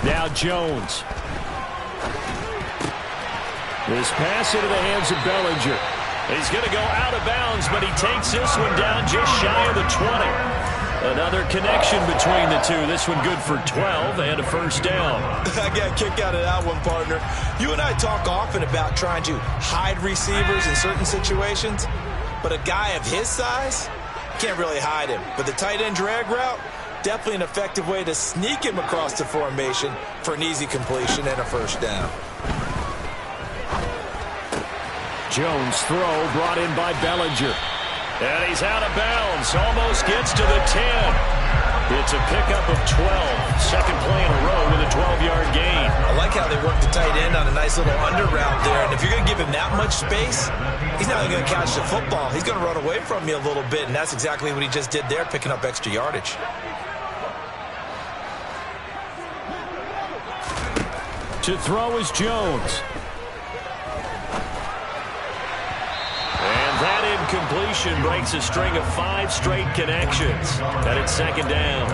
Now Jones. This pass into the hands of Bellinger. He's going to go out of bounds, but he takes this one down just shy of the 20. Another connection between the two. This one good for 12 and a 1st down. I got a kick out of that one, partner. You and I talk often about trying to hide receivers in certain situations, but a guy of his size, can't really hide him. But the tight end drag route, definitely an effective way to sneak him across the formation for an easy completion and a 1st down. Jones throw brought in by Bellinger. And he's out of bounds. Almost gets to the 10. It's a pickup of 12. Second play in a row with a 12-yard gain. I like how they work the tight end on a nice little under route there. And if you're going to give him that much space, he's not only going to catch the football, he's going to run away from you a little bit. And that's exactly what he just did there, picking up extra yardage. To throw is Jones. That incompletion breaks a string of 5 straight connections. And it's 2nd down.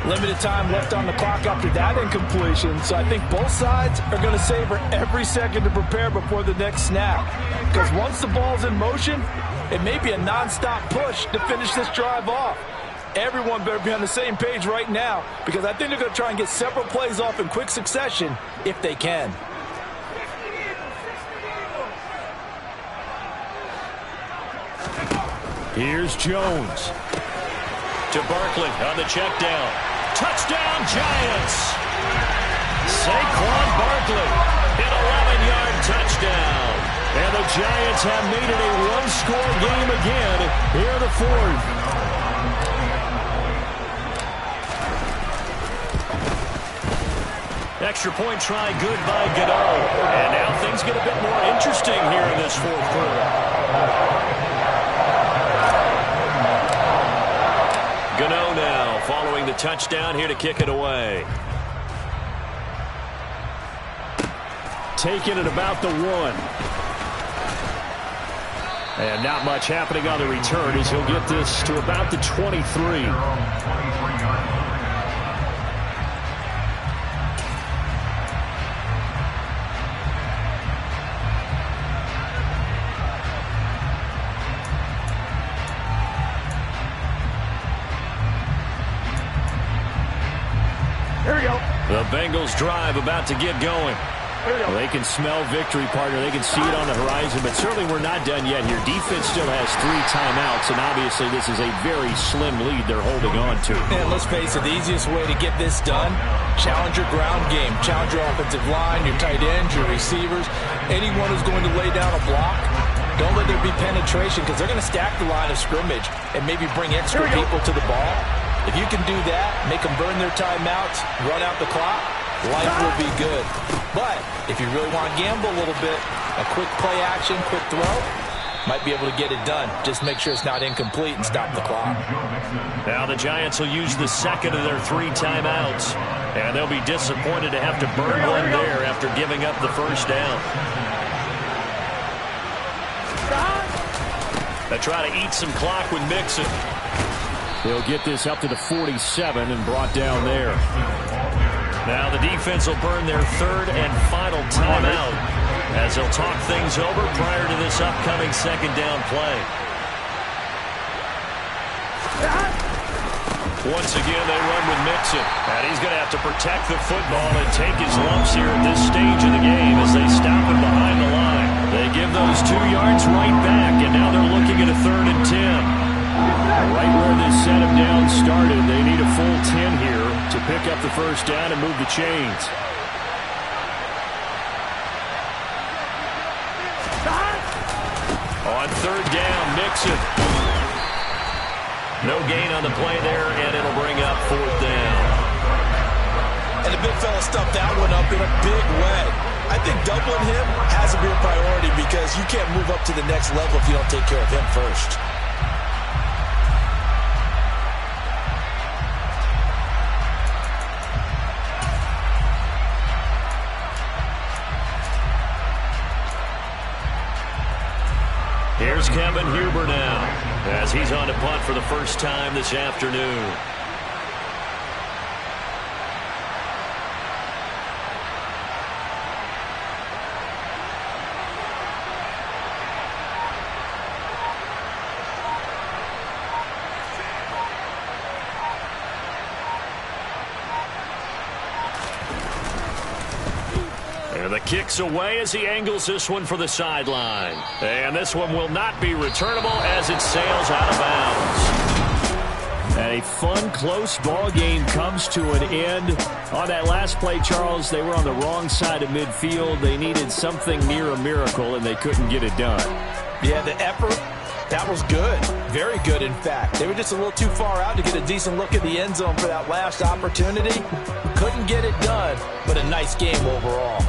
Limited time left on the clock after that incompletion, so I think both sides are going to savor every second to prepare before the next snap. Because once the ball's in motion, it may be a non-stop push to finish this drive off. Everyone better be on the same page right now, because I think they're going to try and get several plays off in quick succession if they can. Here's Jones. To Barkley on the check down. Touchdown, Giants! Saquon Barkley, an 11-yard touchdown. And the Giants have made it a one-score game again here in the fourth. Extra point try good by Gano. And now things get a bit more interesting here in this fourth quarter. Gano now following the touchdown here to kick it away. Taking it about the 1. And not much happening on the return as he'll get this to about the 23. The Bengals drive about to get going. Well, they can smell victory, partner. They can see it on the horizon, but certainly we're not done yet here. Defense still has 3 timeouts, and obviously this is a very slim lead they're holding on to. And let's face it, the easiest way to get this done, challenge your ground game. Challenge your offensive line, your tight ends, your receivers, anyone who's going to lay down a block. Don't let there be penetration, because they're going to stack the line of scrimmage and maybe bring extra people to the ball. If you can do that, make them burn their timeouts, run out the clock, life will be good. But if you really want to gamble a little bit, a quick play action, quick throw, might be able to get it done. Just make sure it's not incomplete and stop the clock. Now the Giants will use the second of their 3 timeouts. And they'll be disappointed to have to burn one there after giving up the first down. They try to eat some clock with Mixon. They'll get this up to the 47 and brought down there. Now the defense will burn their 3rd and final timeout as they'll talk things over prior to this upcoming second down play. Once again, they run with Mixon. And he's going to have to protect the football and take his lumps here at this stage of the game as they stop him behind the line. They give those 2 yards right back, and now they're looking at a 3rd and 10. Right where this set him down started, they need a full 10 here to pick up the first down and move the chains. On 3rd down, Mixon. No gain on the play there, and it'll bring up 4th down. And the big fella stuffed that one up in a big way. I think doubling him has to be a priority because you can't move up to the next level if you don't take care of him first. Here's Kevin Huber now as he's on to punt for the first time this afternoon. And the kick's away as he angles this one for the sideline. And this one will not be returnable as it sails out of bounds. And a fun, close ball game comes to an end. On that last play, Charles, they were on the wrong side of midfield. They needed something near a miracle, and they couldn't get it done. Yeah, the effort, that was good. Very good, in fact. They were just a little too far out to get a decent look at the end zone for that last opportunity. Couldn't get it done, but a nice game overall.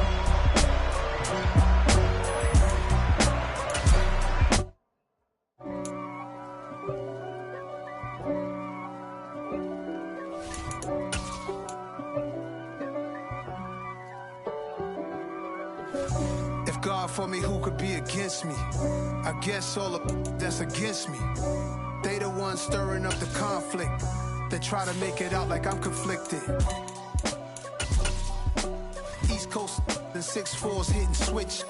For me, who could be against me? I guess all the that's against me. They the ones stirring up the conflict. They try to make it out like I'm conflicted. East Coast and 6'4's hitting switch.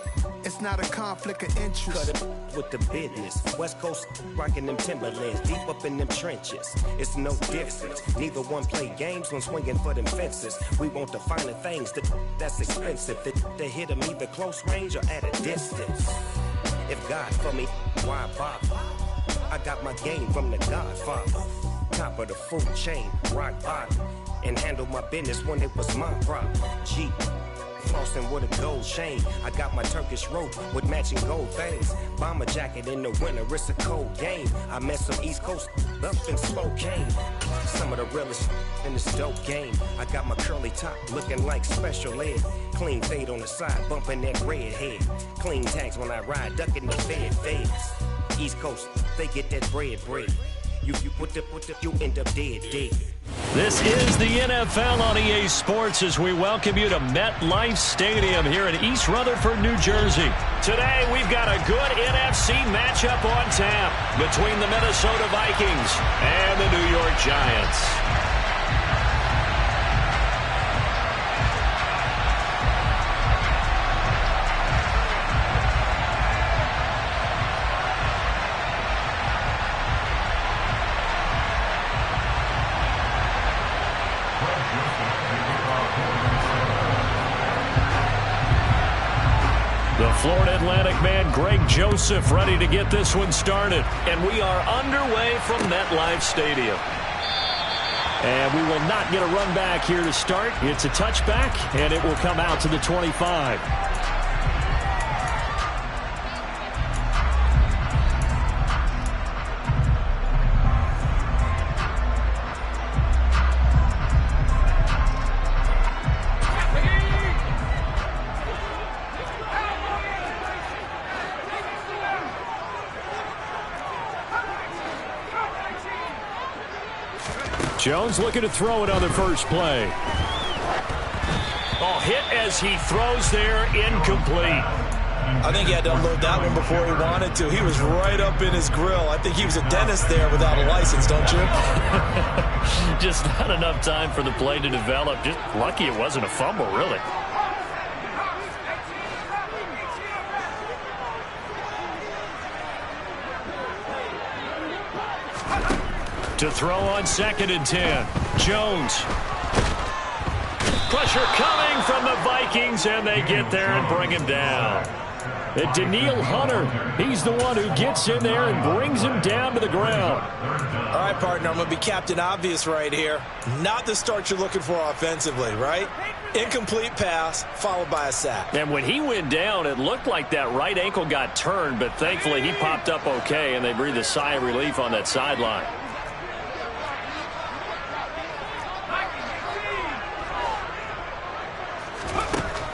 It's not a conflict of interest. Cut it with the business. West Coast rocking them Timberlands, deep up in them trenches. It's no difference. Neither one play games when swinging for them fences. We want the finer things that's expensive. They hit them either close range or at a distance. If God for me, why bother? I got my game from the Godfather. Top of the food chain, rock bottom. And handle my business when it was my problem. G. Flossing with a gold chain. I got my Turkish rope with matching gold things. Bomber jacket in the winter, it's a cold game. I met some East Coast up in Spokane. Some of the realest in this dope game. I got my curly top looking like special ed. Clean fade on the side, bumping that red head. Clean tags when I ride, ducking the feds. East Coast, they get that bread. You end up dead. This is the NFL on EA Sports as we welcome you to MetLife Stadium here in East Rutherford, New Jersey. Today, we've got a good NFC matchup on tap between the Minnesota Vikings and the New York Giants. The Florida Atlantic man, Greg Joseph, ready to get this one started. And we are underway from MetLife Stadium. And we will not get a run back here to start. It's a touchback, and it will come out to the 25. Jones looking to throw it on the first play. Oh, hit as he throws there, incomplete. I think he had to unload that one before he wanted to. He was right up in his grill. I think he was a dentist there without a license, don't you? Just not enough time for the play to develop. Just lucky it wasn't a fumble, really. To throw on 2nd and 10. Jones. Pressure coming from the Vikings, and they get there and bring him down. And Danielle Hunter, he's the one who gets in there and brings him down to the ground. All right, partner, I'm going to be Captain Obvious right here. Not the start you're looking for offensively, right? Incomplete pass, followed by a sack. And when he went down, it looked like that right ankle got turned, but thankfully he popped up okay, and they breathed a sigh of relief on that sideline.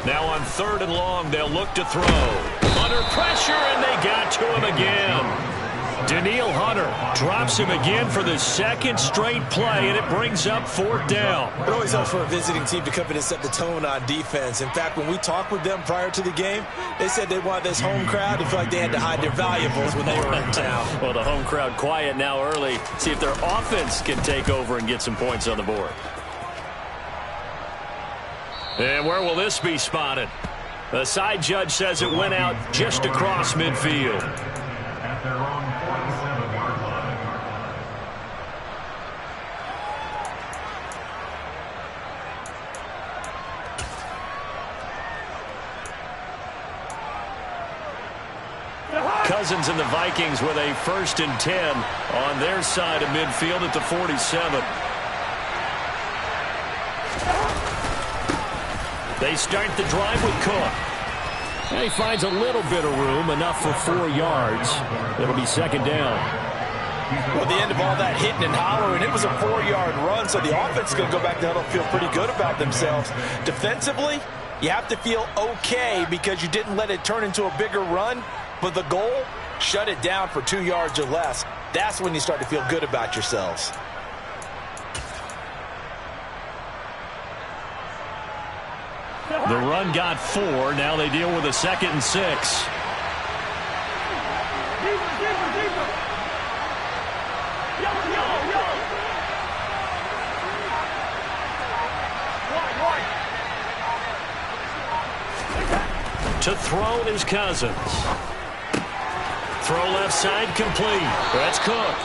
Now on 3rd and long, they'll look to throw. Under pressure, and they got to him again. Danielle Hunter drops him again for the 2nd straight play, and it brings up 4th down. It always helps for a visiting team to come in and set the tone on defense. In fact, when we talked with them prior to the game, they said they wanted this home crowd to feel like they had to hide their valuables when they were in town. Well, the home crowd quiet now early. See if their offense can take over and get some points on the board. And where will this be spotted? The side judge says it went out just across midfield. At their own 47-yard line. Cousins and the Vikings with a 1st and 10 on their side of midfield at the 47. They start the drive with Cook. And he finds a little bit of room, enough for 4 yards. It'll be 2nd down. Well, at the end of all that hitting and hollering, it was a 4-yard run, so the offense is going to go back to huddle and feel pretty good about themselves. Defensively, you have to feel okay because you didn't let it turn into a bigger run, but the goal, shut it down for 2 yards or less. That's when you start to feel good about yourselves. The run got 4. Now they deal with a 2nd and 6. To throw is Cousins. Throw left side complete. That's Cook.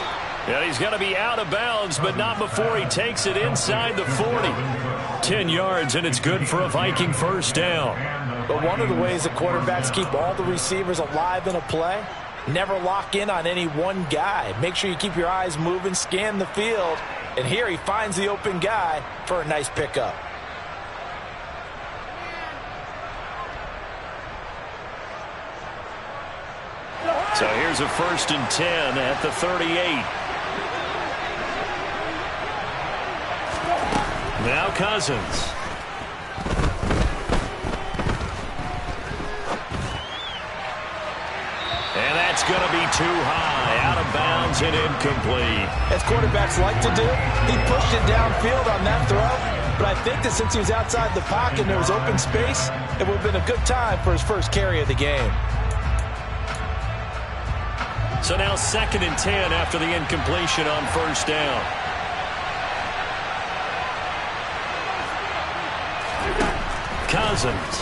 And he's going to be out of bounds, but not before he takes it inside the 40. 10 yards, and it's good for a Viking first down. But one of the ways that quarterbacks keep all the receivers alive in a play, never lock in on any one guy. Make sure you keep your eyes moving, scan the field. And here he finds the open guy for a nice pickup. So here's a 1st and 10 at the 38. Now Cousins. And that's going to be too high, out of bounds and incomplete. As quarterbacks like to do, he pushed it downfield on that throw. But I think that since he was outside the pocket and there was open space, it would have been a good time for his first carry of the game. So now 2nd and 10 after the incompletion on 1st down. Cousins.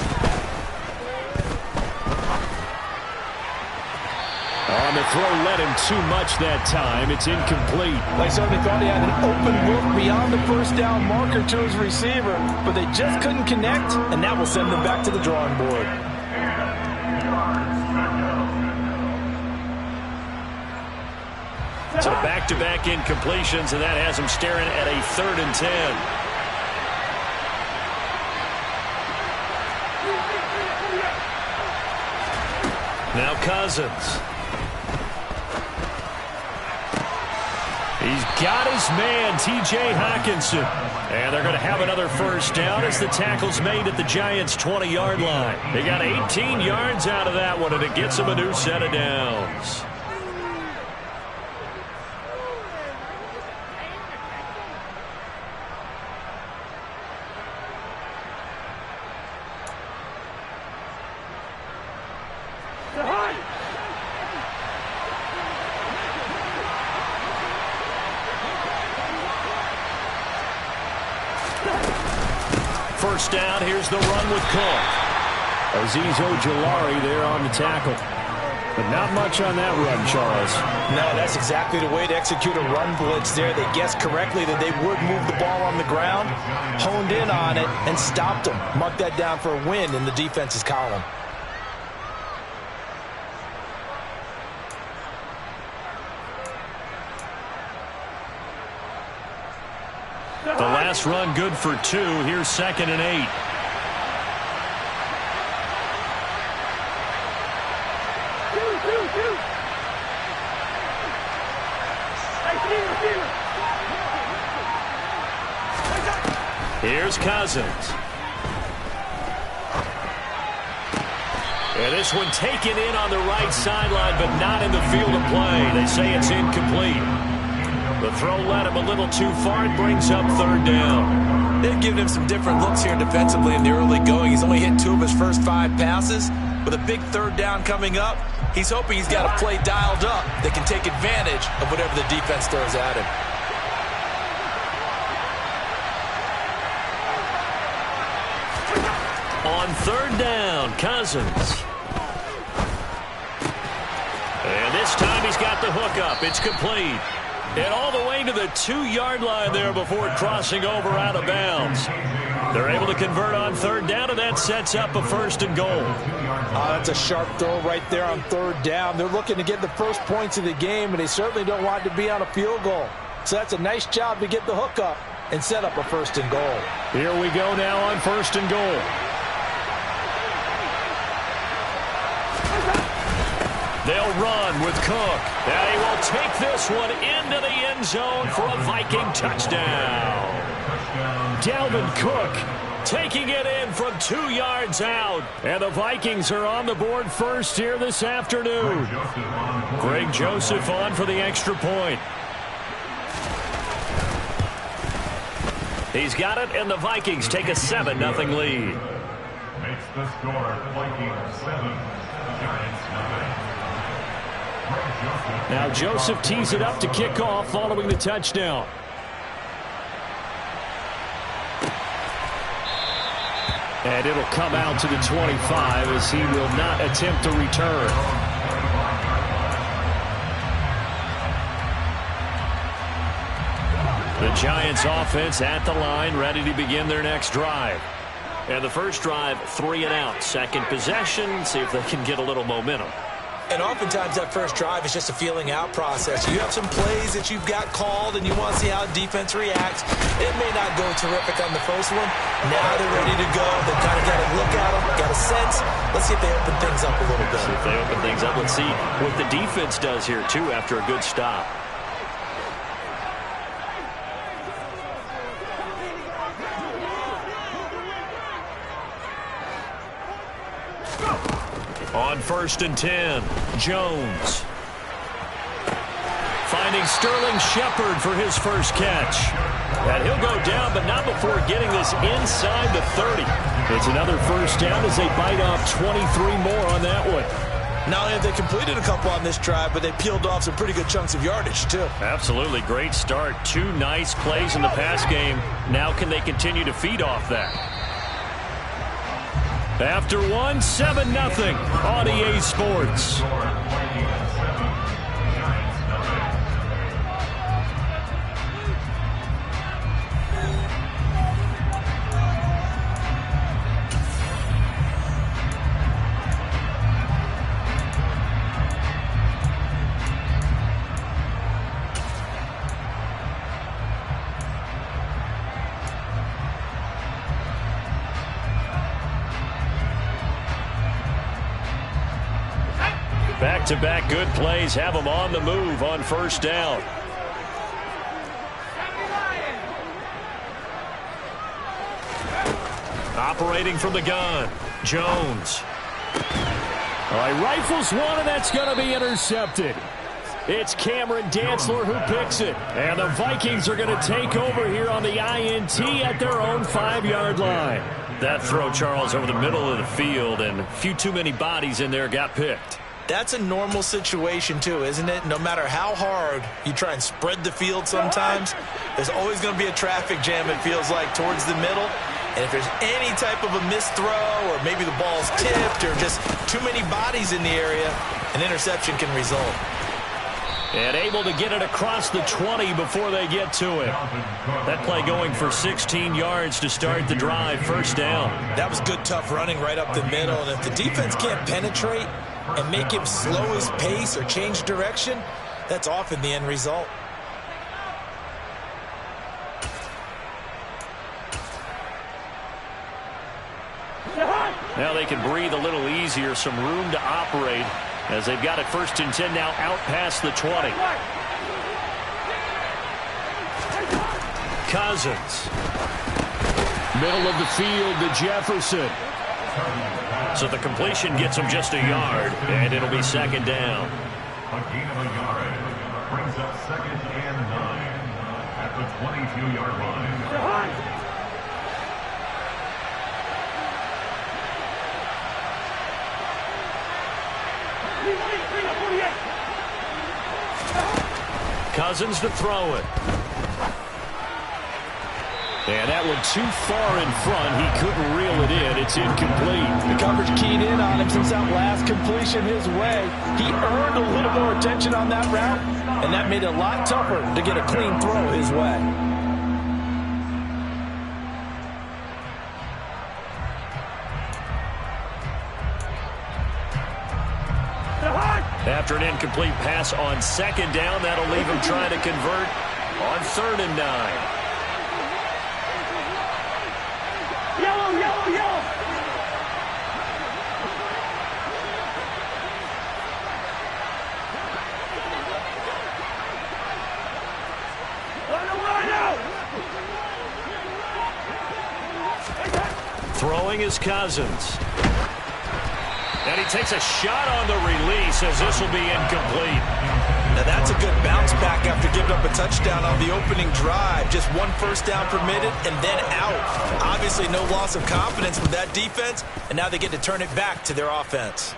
On the throw, led him too much that time. It's incomplete. They certainly thought he had an open look beyond the 1st down marker to his receiver, but they just couldn't connect, and that will send them back to the drawing board. So back-to-back incompletions, and that has him staring at a 3rd and 10. Now Cousins. He's got his man, T.J. Hockenson. And they're going to have another 1st down as the tackle's made at the Giants' 20-yard line. They got 18 yards out of that one, and it gets them a new set of downs. First down, here's the run with Cook. Azeez Ojulari there on the tackle. But not much on that run, Charles. No, that's exactly the way to execute a run blitz there. They guessed correctly that they would move the ball on the ground, honed in on it, and stopped them. Mark that down for a win in the defense's column. The last run good for 2. Here's 2nd and 8. Here's Cousins. And this one taken in on the right sideline, but not in the field of play. They say it's incomplete. The throw led him a little too far. It brings up 3rd down. They've given him some different looks here defensively in the early going. He's only hit 2 of his first 5 passes. With a big 3rd down coming up, he's hoping he's got a play dialed up that can take advantage of whatever the defense throws at him. On 3rd down, Cousins. And this time he's got the hook up. It's complete. And all the way to the 2-yard line there before crossing over out of bounds. They're able to convert on 3rd down, and that sets up a 1st and goal. That's a sharp throw right there on 3rd down. They're looking to get the first points of the game, and they certainly don't want it to be on a field goal. So that's a nice job to get the hook up and set up a 1st and goal. Here we go now on 1st and goal. They'll run with Cook. And he will take this one into the end zone for a Viking touchdown. Dalvin Cook taking it in from 2 yards out. And the Vikings are on the board first here this afternoon. Greg Joseph on for the extra point. He's got it, and the Vikings take a 7-0 lead. Makes the score Vikings 7, Giants 9. Now Joseph tees it up to kick off following the touchdown. And it'll come out to the 25 as he will not attempt to return. The Giants offense at the line, ready to begin their next drive. And the first drive, 3 and out. Second possession, see if they can get a little momentum. And oftentimes that first drive is just a feeling out process. You have some plays that you've got called and you want to see how defense reacts. It may not go terrific on the first one. Now they're ready to go. They've kind of got a look at them, got a sense. Let's see if they open things up a little bit. See if they open things up. Let's see what the defense does here, too, after a good stop. On 1st and 10, Jones. Finding Sterling Shepard for his first catch. And he'll go down, but not before getting this inside the 30. It's another first down as they bite off 23 more on that one. Not only have they completed a couple on this drive, but they peeled off some pretty good chunks of yardage, too. Absolutely. Great start. 2 nice plays in the pass game. Now can they continue to feed off that? After 1, 7-0 on EA Sports. Back-to-back good plays have them on the move on first down. Operating from the gun, Jones. All right, rifles one, and that's going to be intercepted. It's Cameron Dantzler who picks it. And the Vikings are going to take over here on the INT at their own 5-yard line. That throw, Charles, over the middle of the field, and a few too many bodies in there got picked. That's a normal situation, too, isn't it? No matter how hard you try and spread the field sometimes, there's always going to be a traffic jam, it feels like, towards the middle. And if there's any type of a missed throw or maybe the ball's tipped or just too many bodies in the area, an interception can result. And able to get it across the 20 before they get to it. That play going for 16 yards to start the drive, first down. That was good, tough running right up the middle. And if the defense can't penetrate and make him slow his pace or change direction, that's often the end result. Now they can breathe a little easier, some room to operate as they've got it 1st and 10 now out past the 20. Cousins. Middle of the field to Jefferson. So the completion gets him just a yard, and it'll be 2nd down. A gain of a yard brings up 2nd and 9 at the 22-yard line. Cousins to throw it. And that one too far in front. He couldn't reel it in. It's incomplete. The coverage keyed in on him since that last completion his way. He earned a little more attention on that route, and that made it a lot tougher to get a clean throw his way. After an incomplete pass on 2nd down, that'll leave him trying to convert on 3rd and 9. Yellow, yellow, yellow. Throwing is Cousins. And he takes a shot on the release as this will be incomplete. Now that's a good bounce back after giving up a touchdown on the opening drive. Just 1 first down permitted and then out. Obviously no loss of confidence with that defense, and now they get to turn it back to their offense.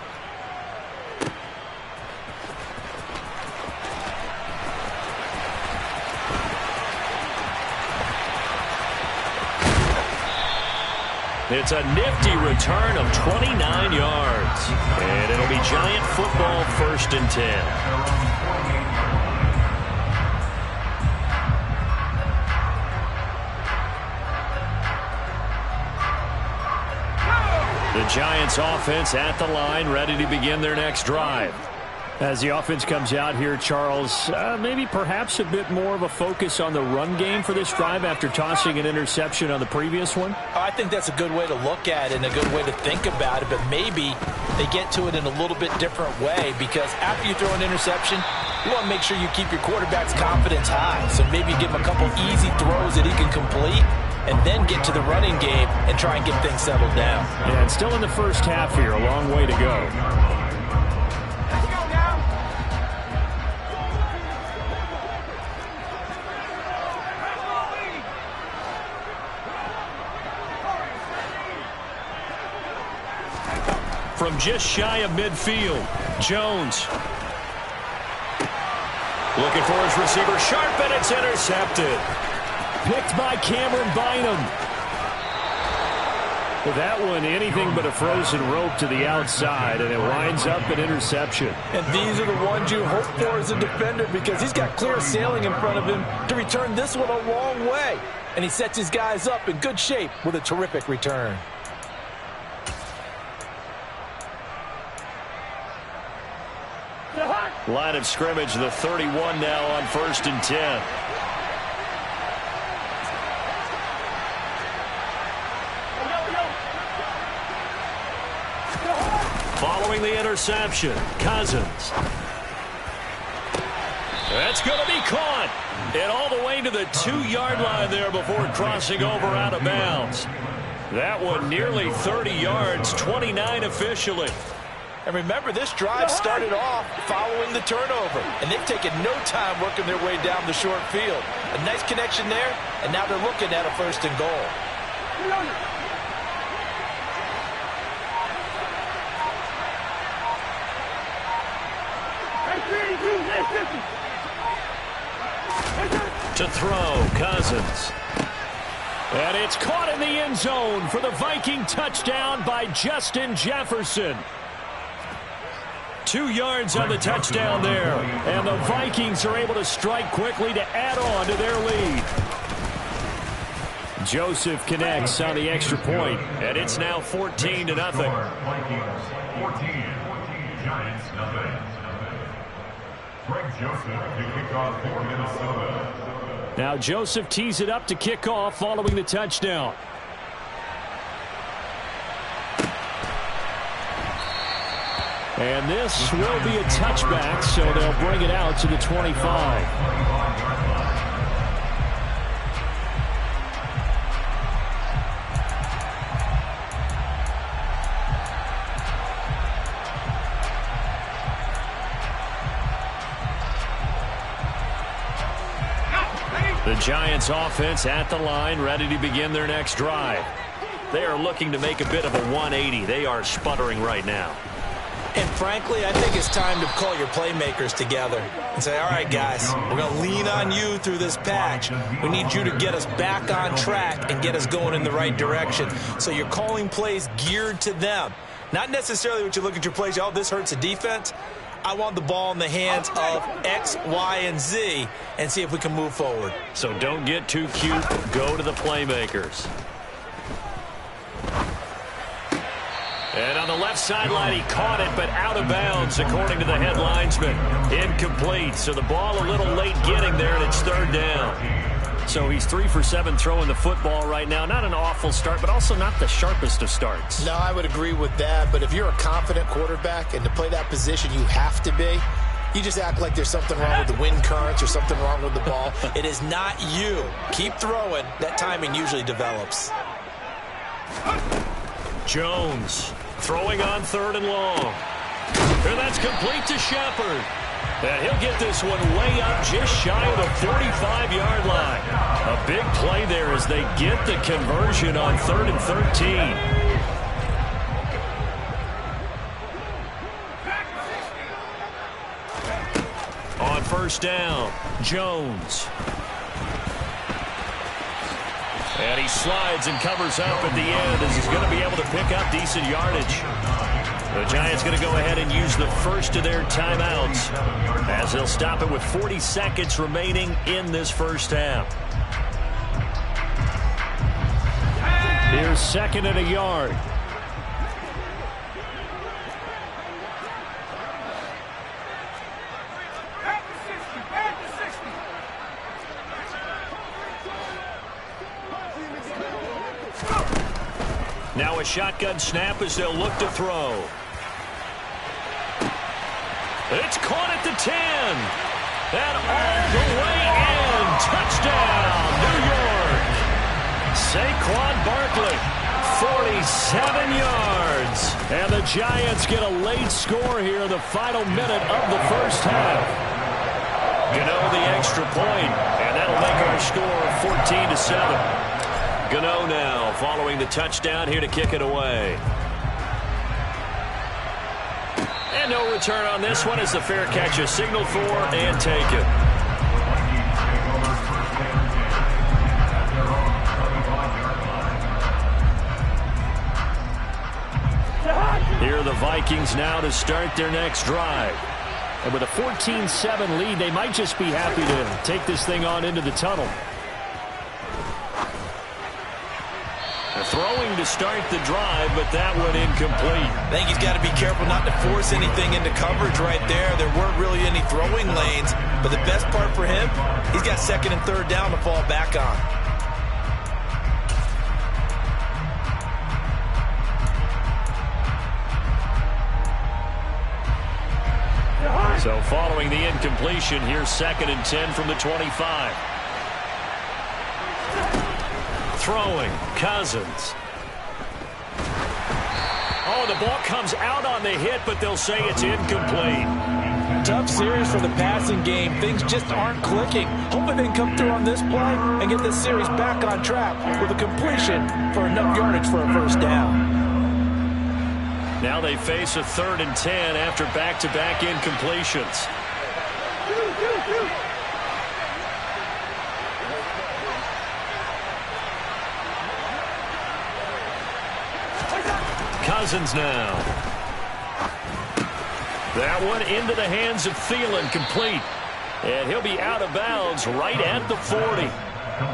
It's a nifty return of 29 yards. And it'll be Giant football, 1st and 10. The Giants offense at the line, ready to begin their next drive. As the offense comes out here, Charles, maybe perhaps a bit more of a focus on the run game for this drive after tossing an interception on the previous one? I think that's a good way to look at it and a good way to think about it, but maybe they get to it in a little bit different way, because after you throw an interception, you want to make sure you keep your quarterback's confidence high. So maybe give him a couple easy throws that he can complete, and then get to the running game and try and get things settled down. And still in the first half here, a long way to go. From just shy of midfield, Jones. Looking for his receiver, sharp, and it's intercepted. Picked by Cameron Bynum. That one, anything but a frozen rope to the outside, and it winds up an interception. And these are the ones you hope for as a defender, because he's got clear sailing in front of him to return this one a long way. And he sets his guys up in good shape with a terrific return. Line of scrimmage, the 31 now on 1st and 10. Following the interception, Cousins. That's going to be caught. And all the way to the 2-yard line there before crossing over out of bounds. That one nearly 30 yards, 29 officially. And remember, this drive started off following the turnover, and they've taken no time working their way down the short field. A nice connection there, and now they're looking at a 1st and goal. To throw, Cousins. And it's caught in the end zone for the Viking touchdown by Justin Jefferson. 2 yards on the touchdown there. And the Vikings are able to strike quickly to add on to their lead. Joseph connects on the extra point, and it's now 14-0. Vikings 14, Giants nothing. Greg Joseph to kick off for Minnesota. Now Joseph tees it up to kick off following the touchdown. And this will be a touchback, so they'll bring it out to the 25. The Giants offense at the line, ready to begin their next drive. They are looking to make a bit of a 180. They are sputtering right now. And frankly, I think it's time to call your playmakers together and say, all right, guys, we're going to lean on you through this patch. We need you to get us back on track and get us going in the right direction. So you're calling plays geared to them. Not necessarily what you look at your plays, oh, this hurts the defense. I want the ball in the hands of X, Y, and Z and see if we can move forward. So don't get too cute. Go to the playmakers. And on the left sideline, he caught it, but out of bounds, according to the head linesman. Incomplete, so the ball a little late getting there, and it's 3rd down. So he's 3 for 7 throwing the football right now. Not an awful start, but also not the sharpest of starts. No, I would agree with that, but if you're a confident quarterback and to play that position you have to be, you just act like there's something wrong with the wind currents or something wrong with the ball. It is not you. Keep throwing. That timing usually develops. Jones throwing on 3rd and long. And that's complete to Shepard. And he'll get this one way up just shy of the 45-yard line. A big play there as they get the conversion on 3rd and 13. On 1st down, Jones. And he slides and covers up at the end as he's going to be able to pick up decent yardage. The Giants going to go ahead and use the first of their timeouts as they'll stop it with 40 seconds remaining in this first half. Here's second and a yard. Now a shotgun snap as they'll look to throw. It's caught at the 10. And all the way in. Touchdown, New York. Saquon Barkley, 47 yards. And the Giants get a late score here in the final minute of the first half. Gano the extra point, and that'll make our score 14-7. Gano now following the touchdown here to kick it away. And no return on this one as the fair catch is signaled for and taken. Here are the Vikings now to start their next drive. And with a 14-7 lead, they might just be happy to take this thing on into the tunnel. Throwing to start the drive, but that one incomplete. I think he's got to be careful not to force anything into coverage right there. There weren't really any throwing lanes, but the best part for him, he's got second and third down to fall back on. So following the incompletion, here's second and 10 from the 25. Throwing, Cousins. Oh, the ball comes out on the hit, but they'll say it's incomplete. Tough series for the passing game. Things just aren't clicking. Hoping they can come through on this play and get this series back on track with a completion for enough yardage for a first down. Now they face a third and 10 after back-to-back incompletions. Cousins now. That one into the hands of Thielen, complete. And he'll be out of bounds right at the 40.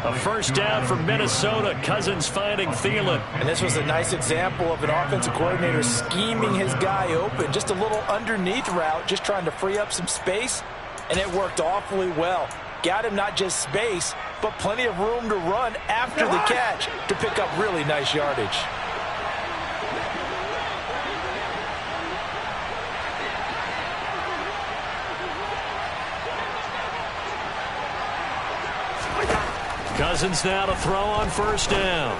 A first down for Minnesota. Cousins finding Thielen. And this was a nice example of an offensive coordinator scheming his guy open. Just a little underneath route, just trying to free up some space. And it worked awfully well. Got him not just space, but plenty of room to run after the catch to pick up really nice yardage. Cousins now to throw on first down.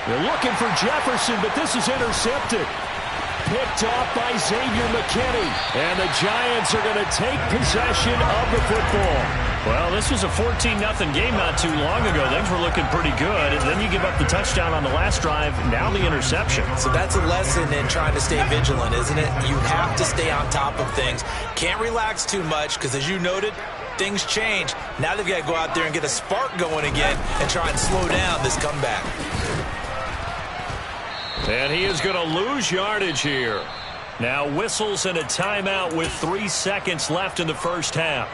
They're looking for Jefferson, but this is intercepted. Picked off by Xavier McKinney. And the Giants are going to take possession of the football. Well, this was a 14-0 game not too long ago. Things were looking pretty good. And then you give up the touchdown on the last drive, now the interception. So that's a lesson in trying to stay vigilant, isn't it? You have to stay on top of things. Can't relax too much because, as you noted, things change. Now they've got to go out there and get a spark going again and try and slow down this comeback. And he is going to lose yardage here. Now whistles and a timeout with 3 seconds left in the first half.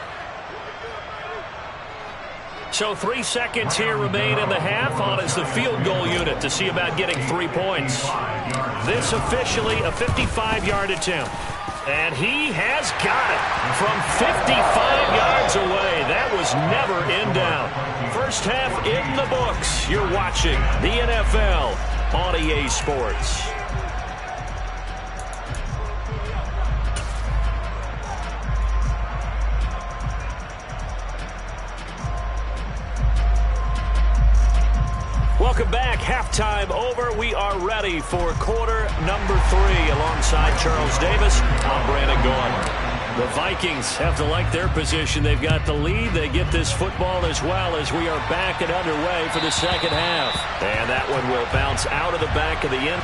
So 3 seconds here remain in the half on as the field goal unit to see about getting 3 points. This officially a 55-yard attempt. And he has got it from 55 yards away. That was never in doubt. First half in the books. You're watching the NFL on EA Sports. Welcome back. Halftime over. We are ready for quarter number 3 alongside Charles Davis. I'm Brandon Gaudin. The Vikings have to like their position. They've got the lead. They get this football as well as we are back and underway for the second half. And that one will bounce out of the back of the end.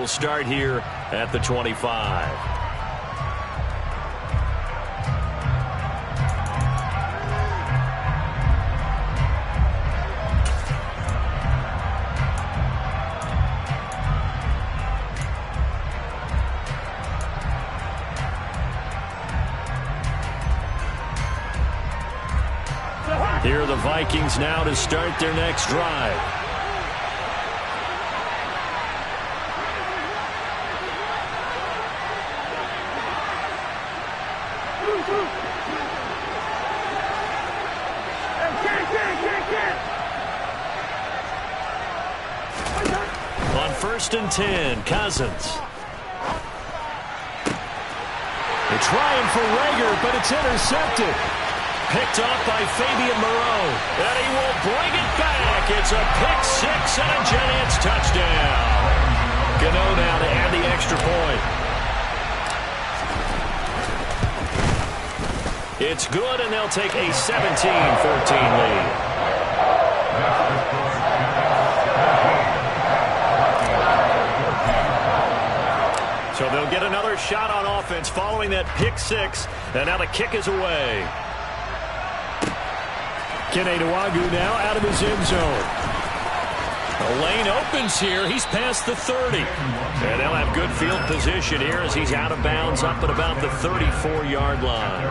will start here at the 25. Here are the Vikings now to start their next drive. On 1st and 10, Cousins. They're trying for Reagor, but it's intercepted. Picked off by Fabian Moreau. And he will bring it back. It's a pick six and a Giants touchdown. Gano now to add the extra point. It's good, and they'll take a 17-14 lead. So they'll get another shot on offense following that pick six. And now the kick is away. Kene Nwangwu now out of his end zone. The lane opens here. He's past the 30. And they'll have good field position here as he's out of bounds up at about the 34-yard line.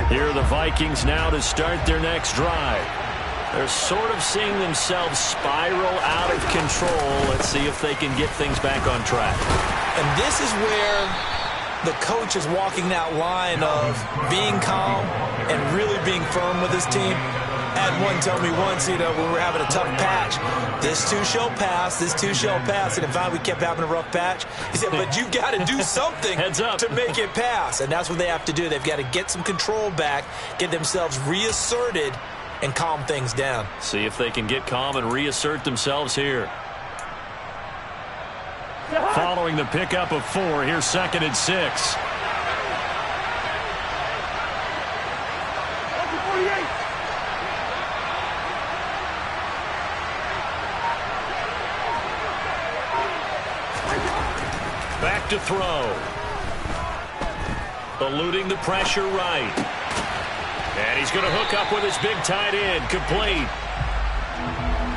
Here are the Vikings now to start their next drive. They're sort of seeing themselves spiral out of control. Let's see if they can get things back on track. And this is where the coach is walking that line of being calm and really being firm with his team. I had one tell me once, when we were having a tough patch, this too shall pass, this too shall pass. And in fact, we kept having a rough patch. He said, but you got to do something to make it pass. And that's what they have to do. They've got to get some control back, get themselves reasserted, and calm things down. See if they can get calm and reassert themselves here. Following the pickup of 4, here's 2nd and 6. Back to throw. Eluding the pressure right. And he's going to hook up with his big tight end. Complete.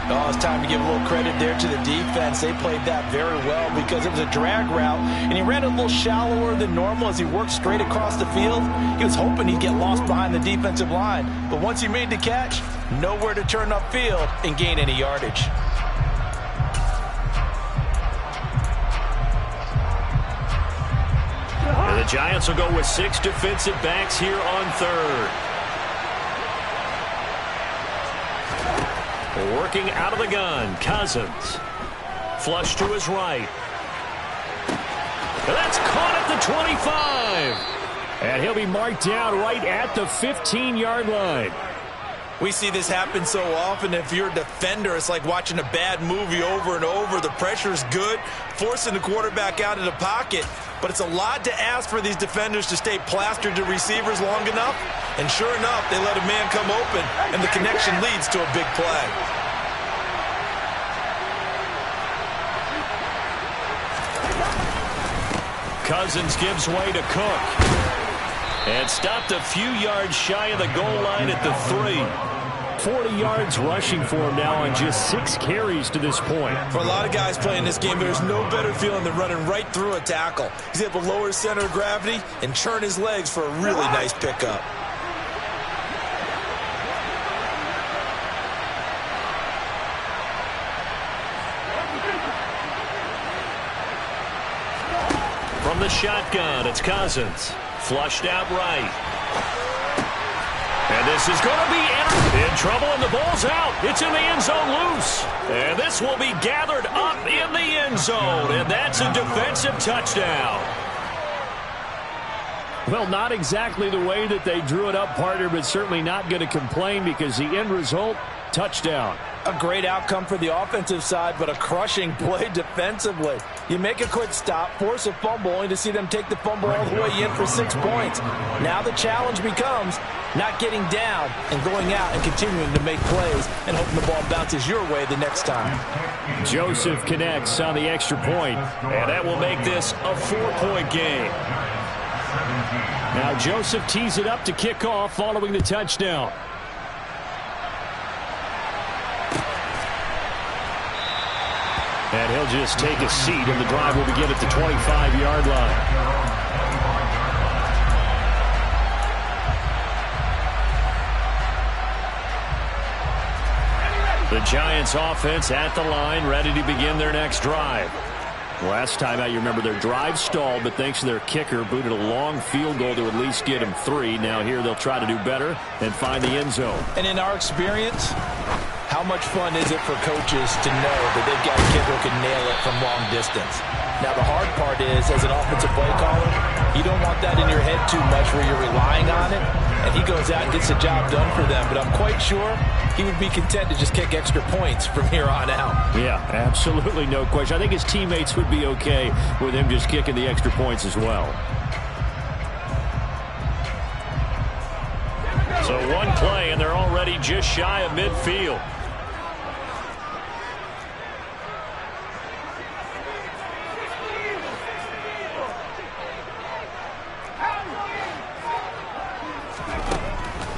Oh, it's time to give a little credit there to the defense. They played that very well because it was a drag route, and he ran a little shallower than normal as he worked straight across the field. He was hoping he'd get lost behind the defensive line, but once he made the catch, nowhere to turn upfield and gain any yardage. And the Giants will go with 6 defensive backs here on 3rd. Working out of the gun, Cousins. Flush to his right. And that's caught at the 25. And he'll be marked down right at the 15-yard line. We see this happen so often. If you're a defender, it's like watching a bad movie over and over. The pressure's good, forcing the quarterback out of the pocket. But it's a lot to ask for these defenders to stay plastered to receivers long enough. And sure enough, they let a man come open, and the connection leads to a big play. Cousins gives way to Cook. And stopped a few yards shy of the goal line at the 3. 40 yards rushing for him now on just 6 carries to this point. For a lot of guys playing this game, there's no better feeling than running right through a tackle. He's able to lower his center of gravity and churn his legs for a really nice pickup. From the shotgun, it's Cousins. Flushed out right. And this is going to be in trouble, and the ball's out. It's in the end zone loose. And this will be gathered up in the end zone, and that's a defensive touchdown. Well, not exactly the way that they drew it up, partner, but certainly not going to complain because the end result, touchdown. A great outcome for the offensive side, but a crushing play defensively. You make a quick stop, force a fumble, only to see them take the fumble all the way in for 6 points. Now the challenge becomes not getting down and going out and continuing to make plays and hoping the ball bounces your way the next time. Joseph connects on the extra point, and that will make this a 4-point game. Now Joseph tees it up to kick off following the touchdown. And he'll just take a seat, and the drive will begin at the 25-yard line. The Giants offense at the line, ready to begin their next drive. Last time out, you remember their drive stalled, but thanks to their kicker, booted a long field goal to at least get him 3. Now here they'll try to do better and find the end zone. And in our experience, how much fun is it for coaches to know that they've got a kid who can nail it from long distance? Now, the hard part is, as an offensive play caller, you don't want that in your head too much where you're relying on it, and he goes out and gets the job done for them. But I'm quite sure he would be content to just kick extra points from here on out. Yeah, absolutely no question. I think his teammates would be okay with him just kicking the extra points as well. So one play, and they're already just shy of midfield.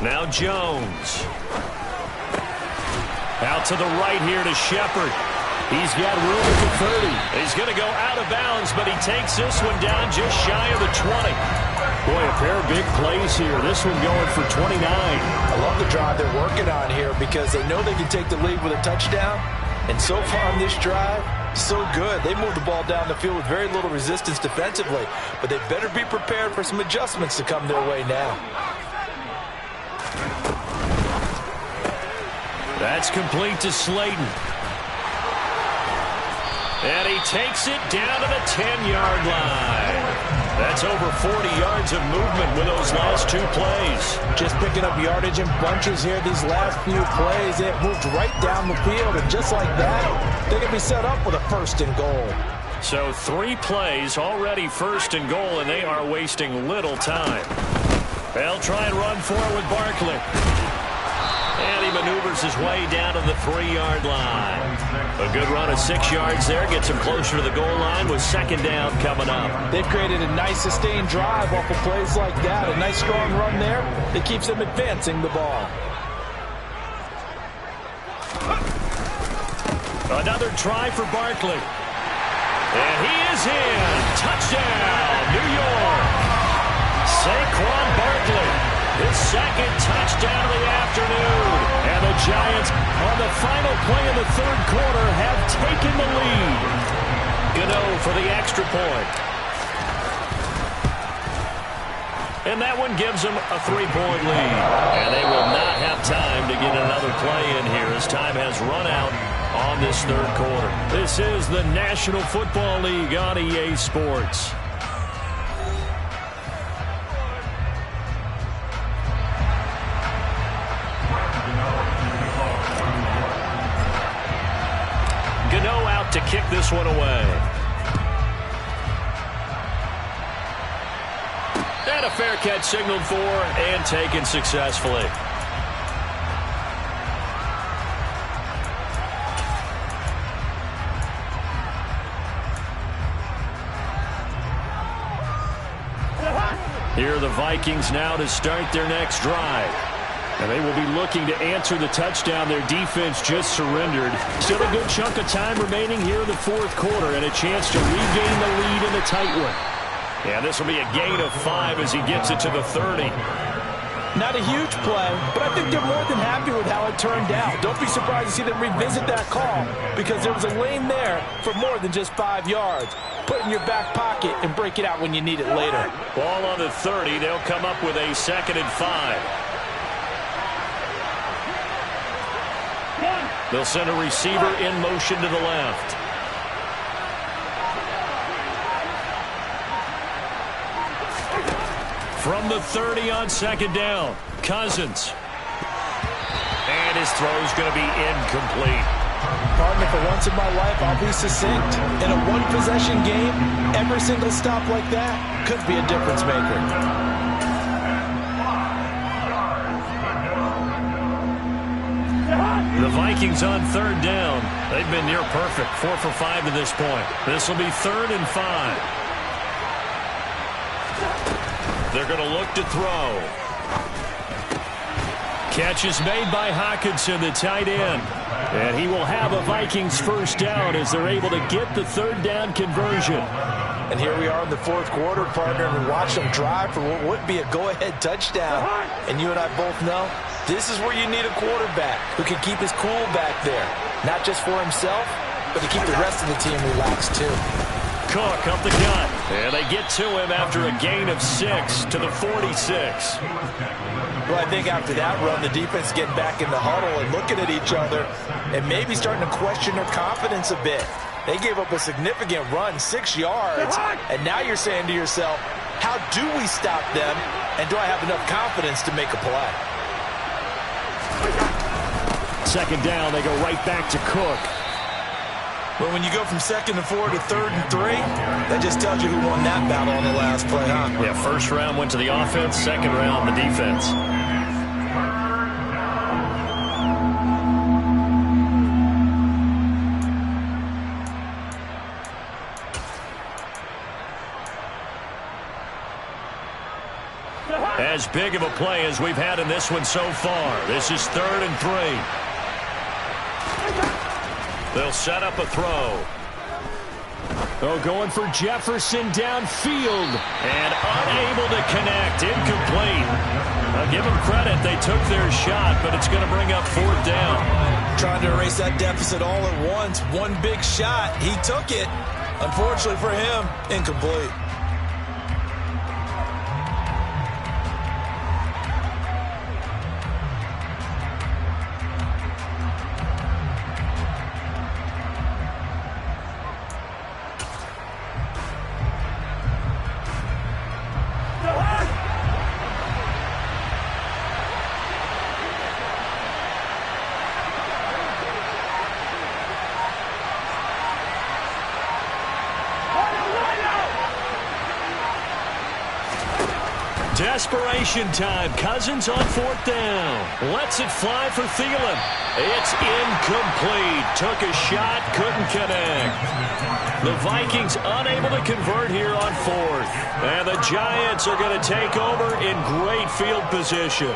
Now Jones. Out to the right here to Shepard. He's got room at the 30. He's going to go out of bounds, but he takes this one down just shy of the 20. Boy, a pair of big plays here. This one going for 29. I love the drive they're working on here because they know they can take the lead with a touchdown. And so far on this drive, so good. They moved the ball down the field with very little resistance defensively, but they better be prepared for some adjustments to come their way now. That's complete to Slayton. And he takes it down to the 10-yard line. That's over 40 yards of movement with those last 2 plays. Just picking up yardage in bunches here these last few plays. They have moved right down the field, and just like that, they can be set up with a 1st and goal. So 3 plays, already 1st and goal, and they are wasting little time. They'll try and run for it with Barkley. And he maneuvers his way down to the 3-yard line. A good run of 6 yards there. Gets him closer to the goal line with 2nd down coming up. They've created a nice sustained drive off of plays like that. A nice strong run there that keeps them advancing the ball. Another try for Barkley. And he is in. Touchdown, New York. Saquon Barkley. His 2nd touchdown of the afternoon. And the Giants, on the final play of the 3rd quarter, have taken the lead. Gano for the extra point. And that one gives them a 3-point lead. And they will not have time to get another play in here as time has run out on this 3rd quarter. This is the National Football League on EA Sports. To kick this one away. And a fair catch signaled for and taken successfully. Here are the Vikings now to start their next drive. And they will be looking to answer the touchdown their defense just surrendered. Still a good chunk of time remaining here in the 4th quarter and a chance to regain the lead in the tight one. And this will be a gain of 5 as he gets it to the 30. Not a huge play, but I think they're more than happy with how it turned out. Don't be surprised to see them revisit that call because there was a lane there for more than just 5 yards. Put it in your back pocket and break it out when you need it later. Ball on the 30. They'll come up with a 2nd and 5. They'll send a receiver in motion to the left. From the 30 on 2nd down, Cousins. And His throw's going to be incomplete. Partner, for once in my life, I'll be succinct. In a one-possession game, every single stop like that could be a difference maker. The Vikings on third down. They've been near perfect, 4 for 5 to this point. This will be 3rd and 5. They're going to look to throw. Catch is made by Hockenson, the tight end. And he will have a Vikings first down as they're able to get the 3rd down conversion. And here we are in the 4th quarter, partner, and watch them drive for what would be a go-ahead touchdown. And you and I both know this is where you need a quarterback who can keep his cool back there. Not just for himself, but to keep the rest of the team relaxed too. Cook up the gut. And they get to him after a gain of 6 to the 46. Well, I think after that run, the defense getting back in the huddle and looking at each other and maybe starting to question their confidence a bit. They gave up a significant run, 6 yards, and now you're saying to yourself, how do we stop them, and do I have enough confidence to make a play? 2nd down, they go right back to Cook. But when you go from 2nd and 4 to 3rd and 3, that just tells you who won that battle on the last play, huh? Yeah, 1st round went to the offense, 2nd round the defense. As big of a play as we've had in this one so far. This is 3rd and 3. They'll set up a throw. Oh, going for Jefferson downfield. And unable to connect. Incomplete. I'll give them credit. They took their shot, but it's going to bring up 4th down. Trying to erase that deficit all at once. One big shot. He took it. Unfortunately for him, incomplete. Desperation time. Cousins on 4th down. Lets it fly for Thielen. It's incomplete. Took a shot, couldn't connect. The Vikings unable to convert here on 4th. And the Giants are going to take over in great field position.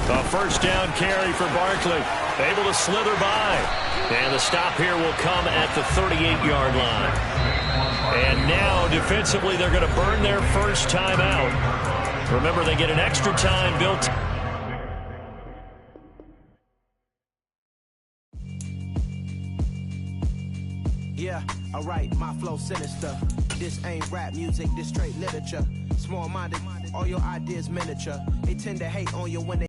A 1st down carry for Barkley. Able to slither by. And the stop here will come at the 38-yard line. And now, defensively, they're going to burn their first time out. Remember, they get an extra time built. Yeah, alright, my flow sinister. This ain't rap music, this straight literature. Small-minded, all your ideas miniature. They tend to hate on you when they